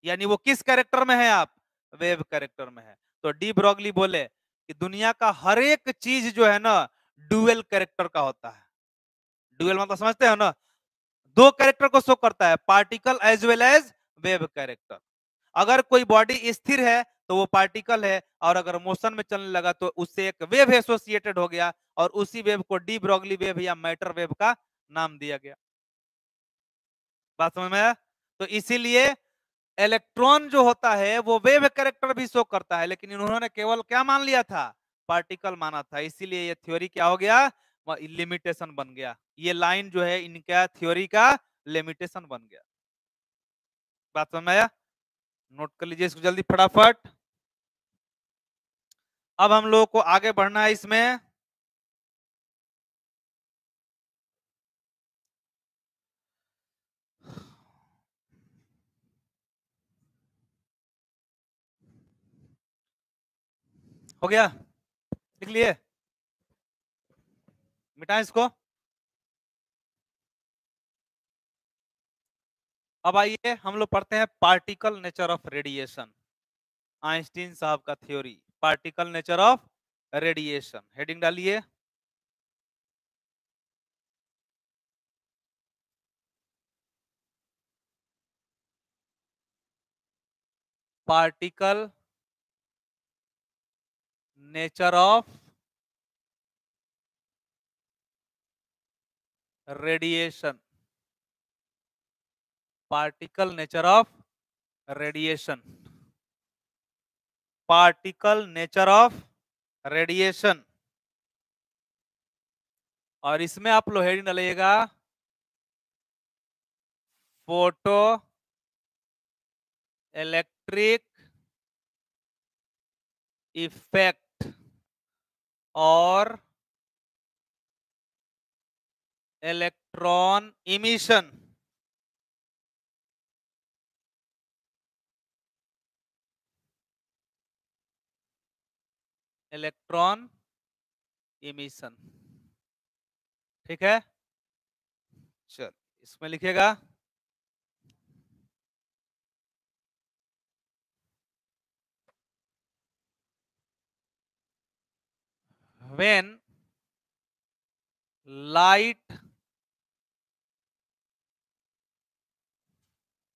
यानी वो किस कैरेक्टर में है? आप वेव कैरेक्टर में है। तो डी ब्रॉगली बोले कि दुनिया का हर एक चीज जो है ना डुअल कैरेक्टर का होता है। डुअल मतलब समझते हो ना? दो कैरेक्टर को शो करता है, particle as well as wave character. अगर कोई बॉडी स्थिर है तो वो पार्टिकल है, और अगर मोशन में चलने लगा तो उससे एक वेव एसोसिएटेड हो गया और उसी वेव को डी ब्रॉगली वेव या मैटर वेव का नाम दिया गया। बात समझ में आया? तो इसीलिए इलेक्ट्रॉन जो होता है वो वेव कैरेक्टर भी शो करता है, लेकिन इन्होंने केवल क्या मान लिया था? पार्टिकल माना था। इसीलिए ये थ्योरी क्या हो गया? लिमिटेशन बन गया। ये लाइन जो है इनका थ्योरी का लिमिटेशन बन गया। बात समझ में आया? नोट कर लीजिए इसको जल्दी फटाफट। अब हम लोगों को आगे बढ़ना है इसमें। हो गया? लिख लिए? मिटाएं इसको। अब आइए हम लोग पढ़ते हैं particle nature of radiation, Einstein साहब का theory, particle nature of radiation. Heading डालिए। Particle nature of radiation, particle nature of radiation, particle nature of radiation. और इसमें आप लो हेडिंग डालिएगा फोटो इलेक्ट्रिक इफेक्ट और इलेक्ट्रॉन इमिशन। इलेक्ट्रॉन इमिशन, ठीक है। चल इसमें लिखिएगा when light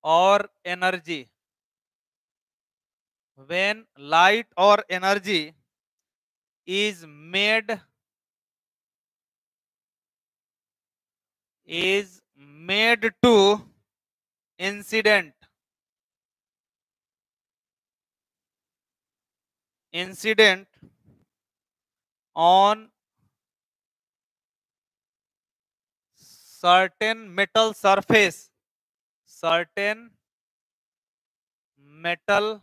or energy, when light or energy is made to incident on certain metal surface, certain metal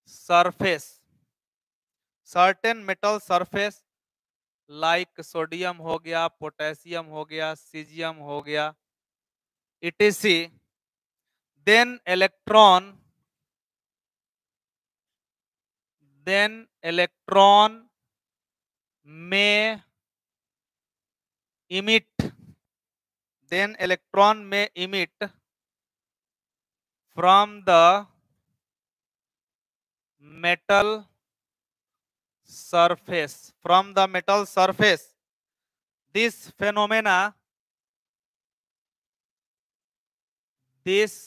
surface like sodium हो गया, पोटेशियम हो गया, सीजियम हो गया, etc. then electron may emit from the metal surface. This phenomena is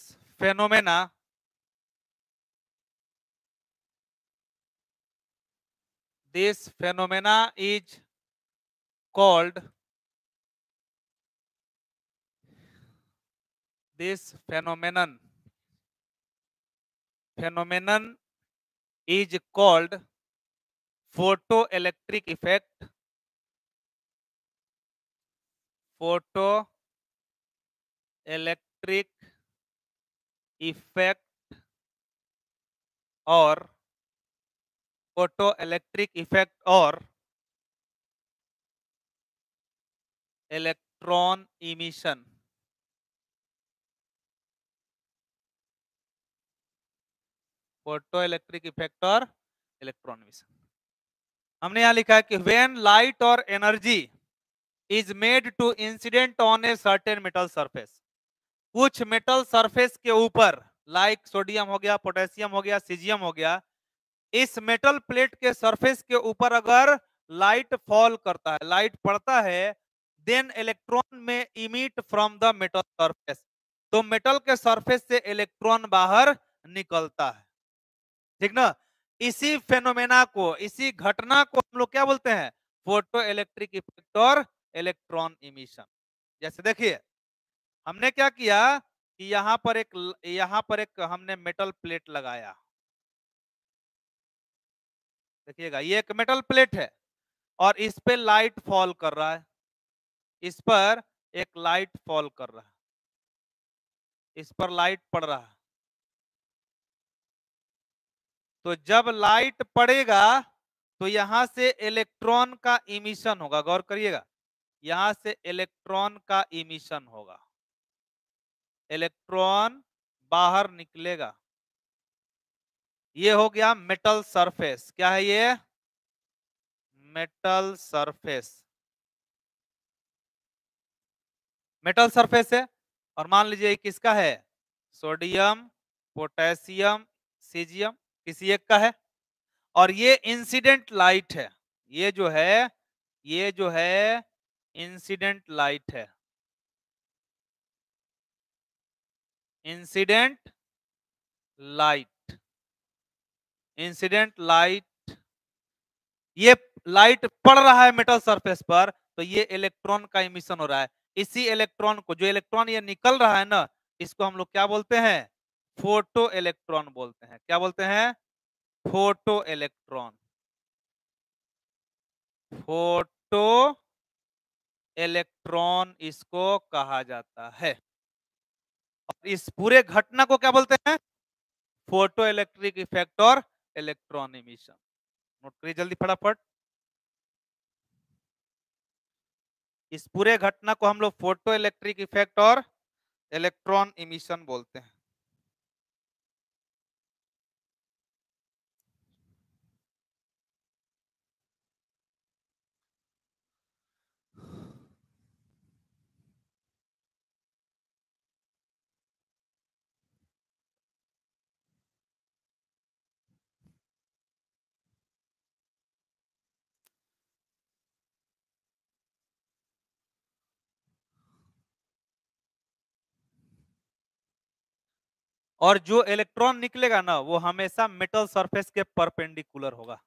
called photoelectric effect or electron emission. Photoelectric effect और electron emission. हमने यहां लिखा है कि व्हेन लाइट और energy is made to incident on a certain metal surface, कुछ metal surface के ऊपर लाइक सोडियम हो गया, पोटेशियम हो गया, सीजियम हो गया, इस मेटल प्लेट के सरफेस के ऊपर अगर लाइट फॉल करता है, लाइट पड़ता है, देन इलेक्ट्रॉन में emit from the metal surface, तो मेटल के सरफेस से इलेक्ट्रॉन बाहर निकलता है, ठीक ना। इसी फेनोमेना को, इसी घटना को हम लोग क्या बोलते हैं? फोटो इलेक्ट्रिक इफेक्ट और इलेक्ट्रॉन इमिशन। जैसे देखिए हमने क्या किया कि यहां पर एक हमने मेटल प्लेट लगाया, देखिएगा ये एक मेटल प्लेट है और इस पे लाइट फॉल कर रहा है, इस पर एक लाइट फॉल कर रहा है, इस पर लाइट पड़ रहा है। तो जब लाइट पड़ेगा तो यहां से इलेक्ट्रॉन का इमिशन होगा, गौर करिएगा, यहां से इलेक्ट्रॉन का इमिशन होगा, इलेक्ट्रॉन बाहर निकलेगा। ये हो गया मेटल सरफेस। क्या है ये? Metal surface. मेटल सरफेस है और मान लीजिए किसका है? सोडियम, पोटेशियम, सीजियम, किसी एक का है। और ये इंसिडेंट लाइट है, ये जो है इंसिडेंट लाइट है, इंसिडेंट लाइट, इंसिडेंट लाइट। ये लाइट पड़ रहा है मेटल सरफेस पर, तो ये इलेक्ट्रॉन का इमिशन हो रहा है। इसी इलेक्ट्रॉन को, जो इलेक्ट्रॉन ये निकल रहा है ना, इसको हम लोग क्या बोलते हैं? फोटो इलेक्ट्रॉन बोलते हैं। क्या बोलते हैं? Photo electron. फोटो इलेक्ट्रॉन इसको कहा जाता है। और इस पूरे घटना को क्या बोलते हैं? फोटो इलेक्ट्रिक इफेक्ट और इलेक्ट्रॉन इमिशन। नोट करिए जल्दी फटाफट। इस पूरे घटना को हम लोग फोटो इलेक्ट्रिक इफेक्ट और इलेक्ट्रॉन इमिशन बोलते हैं। और जो इलेक्ट्रॉन निकलेगा ना वो हमेशा मेटल सरफेस के परपेंडिकुलर होगा।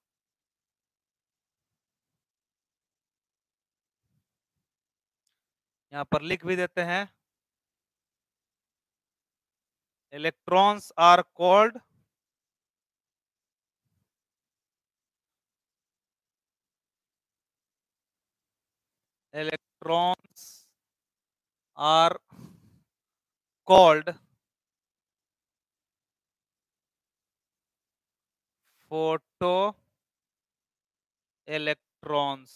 यहां पर लिख भी देते हैं, electrons are called electrons are called photoelectrons.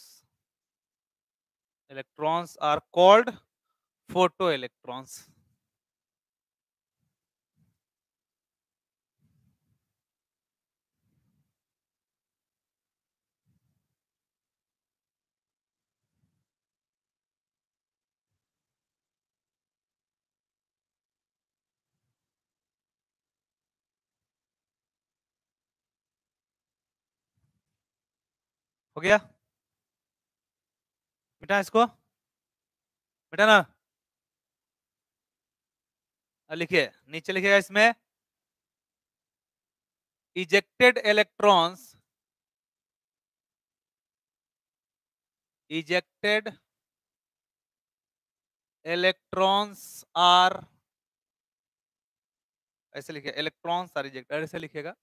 Electrons are called photoelectrons. हो गया? मिटा इसको, मिटा ना। लिखिए, नीचे लिखिएगा इसमें, ejected electrons, ejected electrons are, ऐसे लिखिए, इलेक्ट्रॉन्स आर इजेक्टेड, ऐसे लिखिएगा,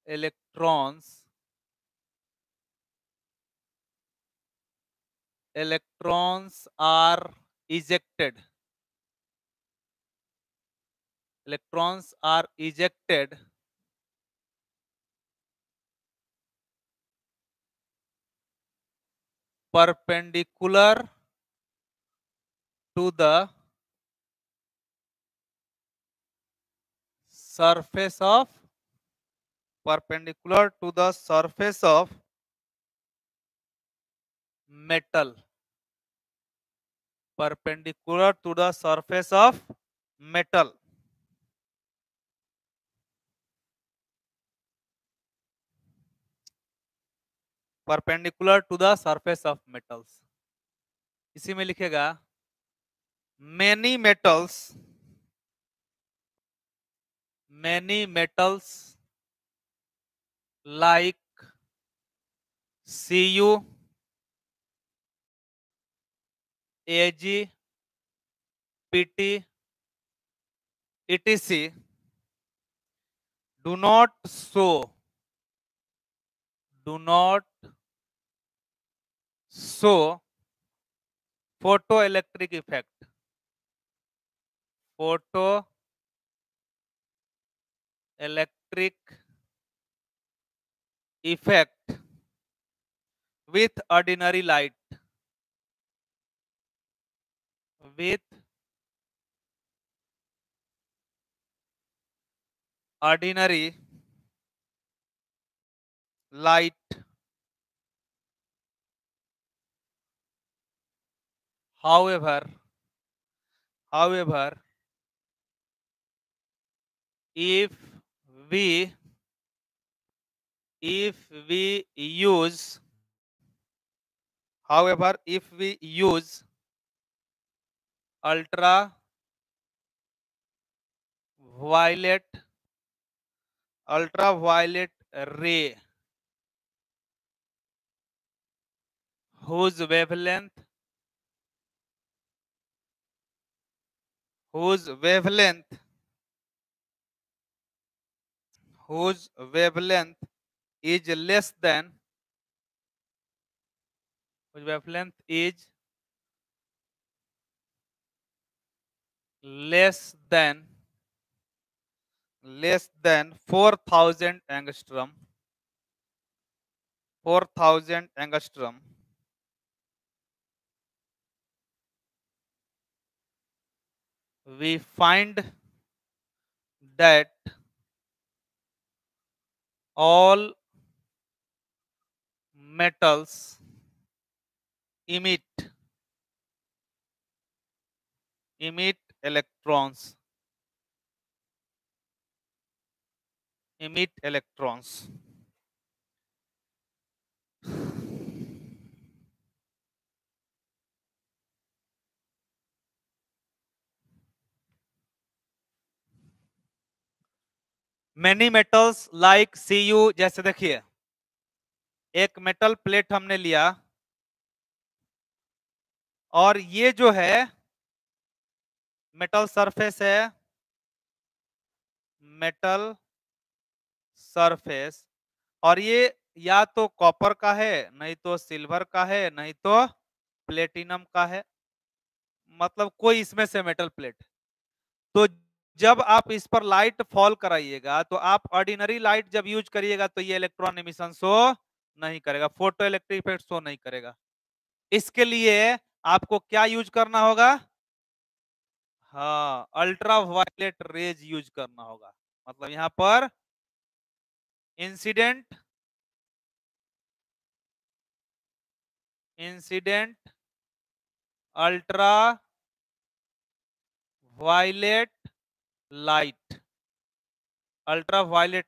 electrons, electrons are ejected, electrons are ejected perpendicular to the surface of, perpendicular to the surface of metal, perpendicular to the surface of metal, perpendicular to the surface of metals। इसी में लिखेगा, many metals, many metals like Cu, Ag, Pt, etc. do not show photoelectric effect, photoelectric effect with ordinary light, with ordinary light, however if we use, however if we use ultraviolet ray whose wavelength whose wavelength is less than whose wavelength is less than 4000 angstrom 4000 angstrom we find that all metals emit electrons many metals like Cu, जैसे देखिए एक metal plate हमने लिया और ये जो है metal surface है, मेटल सरफेस, और ये या तो कॉपर का है, नहीं तो सिल्वर का है, नहीं तो प्लेटिनम का है, मतलब कोई इसमें से मेटल प्लेट। तो जब आप इस पर लाइट फॉल कराइएगा तो आप ऑर्डिनरी लाइट जब यूज करिएगा तो ये इलेक्ट्रॉन एमिशन शो नहीं करेगा, फोटो इलेक्ट्रिक इफेक्ट शो नहीं करेगा। इसके लिए आपको क्या यूज करना होगा? हाँ, अल्ट्रा वायलेट रेज यूज करना होगा। मतलब यहां पर incident ultraviolet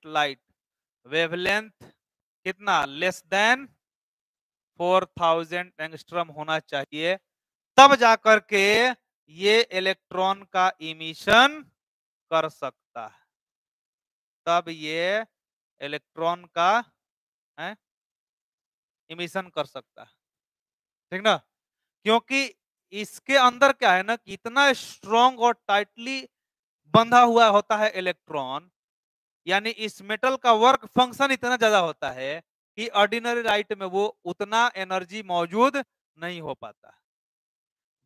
light, wavelength कितना? लेस देन 4000 एंगस्ट्रम होना चाहिए, तब जाकर के ये इलेक्ट्रॉन का इमिशन कर सकता है, तब ये इलेक्ट्रॉन का इमिशन कर सकता है, ठीक ना? क्योंकि इसके अंदर क्या है ना, कि इतना स्ट्रॉन्ग और टाइटली बंधा हुआ होता है इलेक्ट्रॉन, यानी इस मेटल का वर्क फंक्शन इतना ज्यादा होता है कि ऑर्डिनरी लाइट में वो उतना एनर्जी मौजूद नहीं हो पाता।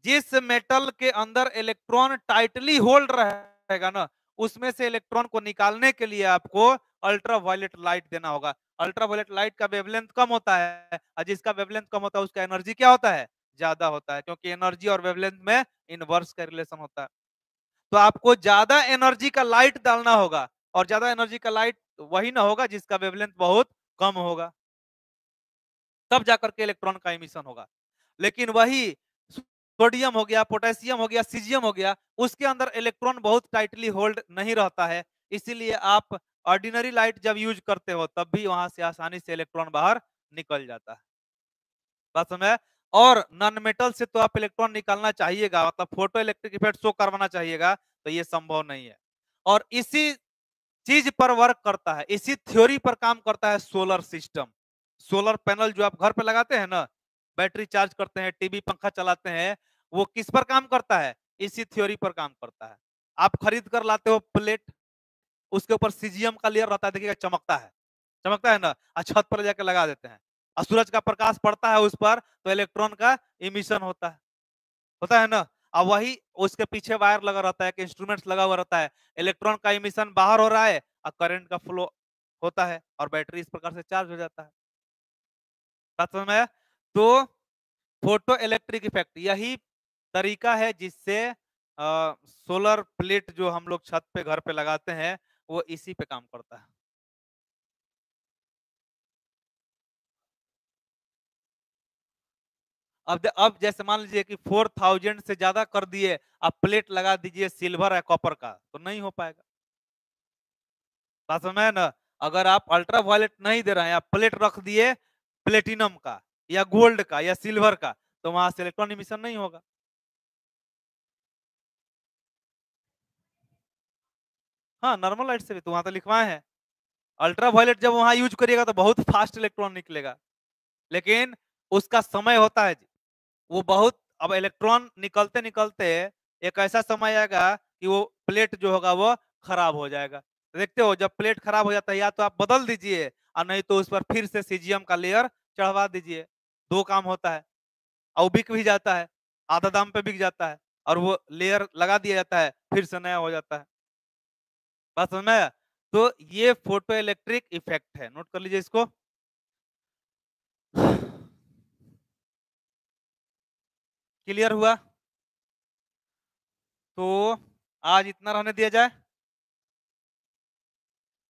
जिस मेटल के अंदर इलेक्ट्रॉन टाइटली होल्ड रहेगा ना, उसमें से इलेक्ट्रॉन को निकालने के लिए आपको अल्ट्रा वायलेट लाइट देना होगा। अल्ट्रा वायलेट लाइट का वेवलेंथ कम होता है, और जिसका वेवलेंथ कम होता है उसका एनर्जी क्या होता है? ज्यादा होता है, क्योंकि एनर्जी और वेवलेंथ में इनवर्स का रिलेशन होता है। तो आपको ज्यादा एनर्जी का लाइट डालना होगा, और ज्यादा एनर्जी का लाइट वही ना होगा जिसका वेवलेंथ बहुत कम होगा, तब जाकर के इलेक्ट्रॉन का इमिशन होगा। लेकिन वही सोडियम हो गया, पोटेशियम हो गया, सीजियम हो गया, उसके अंदर इलेक्ट्रॉन बहुत टाइटली होल्ड नहीं रहता है, इसीलिए आप ऑर्डिनरी लाइट जब यूज करते हो तब भी वहां से आसानी से इलेक्ट्रॉन बाहर निकल जाता है। बात समझ? और नॉन मेटल से तो आप इलेक्ट्रॉन निकालना चाहिएगा, मतलब फोटो इलेक्ट्रिक इफेक्ट शो करवाना चाहिएगा, तो ये संभव नहीं है। और इसी चीज पर वर्क करता है, इसी थ्योरी पर काम करता है सोलर सिस्टम। सोलर पैनल जो आप घर पे लगाते हैं ना, बैटरी चार्ज करते हैं, टीवी पंखा चलाते हैं, वो किस पर काम करता है? इसी थ्योरी पर काम करता है। आप खरीद कर लाते हो प्लेट, उसके ऊपर सीजियम का लेयर रहता है, देखिएगा चमकता है ना, और छत पर जाकर लगा देते हैं, और सूरज का प्रकाश पड़ता है उस पर, तो इलेक्ट्रॉन का इमिशन होता है ना। और वही उसके पीछे वायर लगा रहता है, इंस्ट्रूमेंट्स लगा हुआ रहता है, इलेक्ट्रॉन का इमिशन बाहर हो रहा है और करंट का फ्लो होता है, और बैटरी इस प्रकार से चार्ज हो जाता है। बात समझ में आया? तो फोटो इलेक्ट्रिक इफेक्ट यही तरीका है जिससे सोलर प्लेट जो हम लोग छत पे घर पे लगाते हैं वो इसी पे काम करता है। अब जैसे मान लीजिए कि 4000 से ज्यादा कर दिए, आप प्लेट लगा दीजिए सिल्वर या कॉपर का, तो नहीं हो पाएगा। बात समझ में आया ना? अगर आप अल्ट्रा वायलेट नहीं दे रहे हैं, आप प्लेट रख दिए प्लेटिनम का या गोल्ड का या सिल्वर का, तो वहां से इलेक्ट्रॉन इमिशन नहीं होगा। हाँ, नॉर्मल लाइट से भी तो वहां तो लिखवाए हैं, अल्ट्रा वायलेट जब वहां यूज करिएगा तो बहुत फास्ट इलेक्ट्रॉन निकलेगा, लेकिन उसका समय होता है जी, वो बहुत, अब इलेक्ट्रॉन निकलते निकलते एक ऐसा समय आएगा कि वो प्लेट जो होगा वो खराब हो जाएगा, देखते हो जब प्लेट खराब हो जाता है या तो आप बदल दीजिए और नहीं तो उस पर फिर से सीजियम का लेयर चढ़वा दीजिए, 2 काम होता है। और वो बिक भी जाता है, आधा दाम पे बिक जाता है और वो लेयर लगा दिया जाता है, फिर से नया हो जाता है। बात समझ में आया? तो ये फोटो इलेक्ट्रिक इफेक्ट है, नोट कर लीजिए इसको। क्लियर हुआ? तो आज इतना रहने दिया जाए।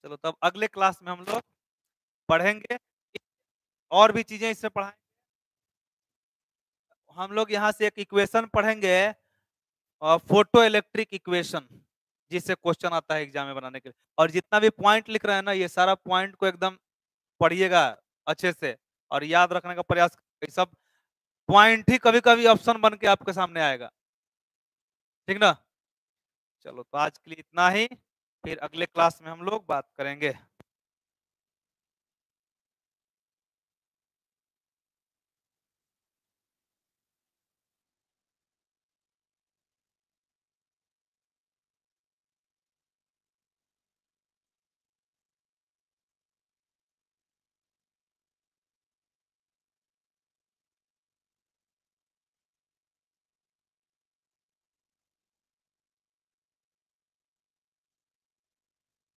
चलो तब अगले क्लास में हम लोग पढ़ेंगे और भी चीजें इससे पढ़ाएंगे। हम लोग यहाँ से एक इक्वेशन पढ़ेंगे, फोटो इलेक्ट्रिक इक्वेशन, जिससे क्वेश्चन आता है एग्जाम में बनाने के लिए। और जितना भी पॉइंट लिख रहे हैं ना, ये सारा पॉइंट को एकदम पढ़िएगा अच्छे से और याद रखने का प्रयास करिए। सब पॉइंट ही कभी कभी ऑप्शन बन के आपके सामने आएगा, ठीक ना? चलो तो आज के लिए इतना ही, फिर अगले क्लास में हम लोग बात करेंगे।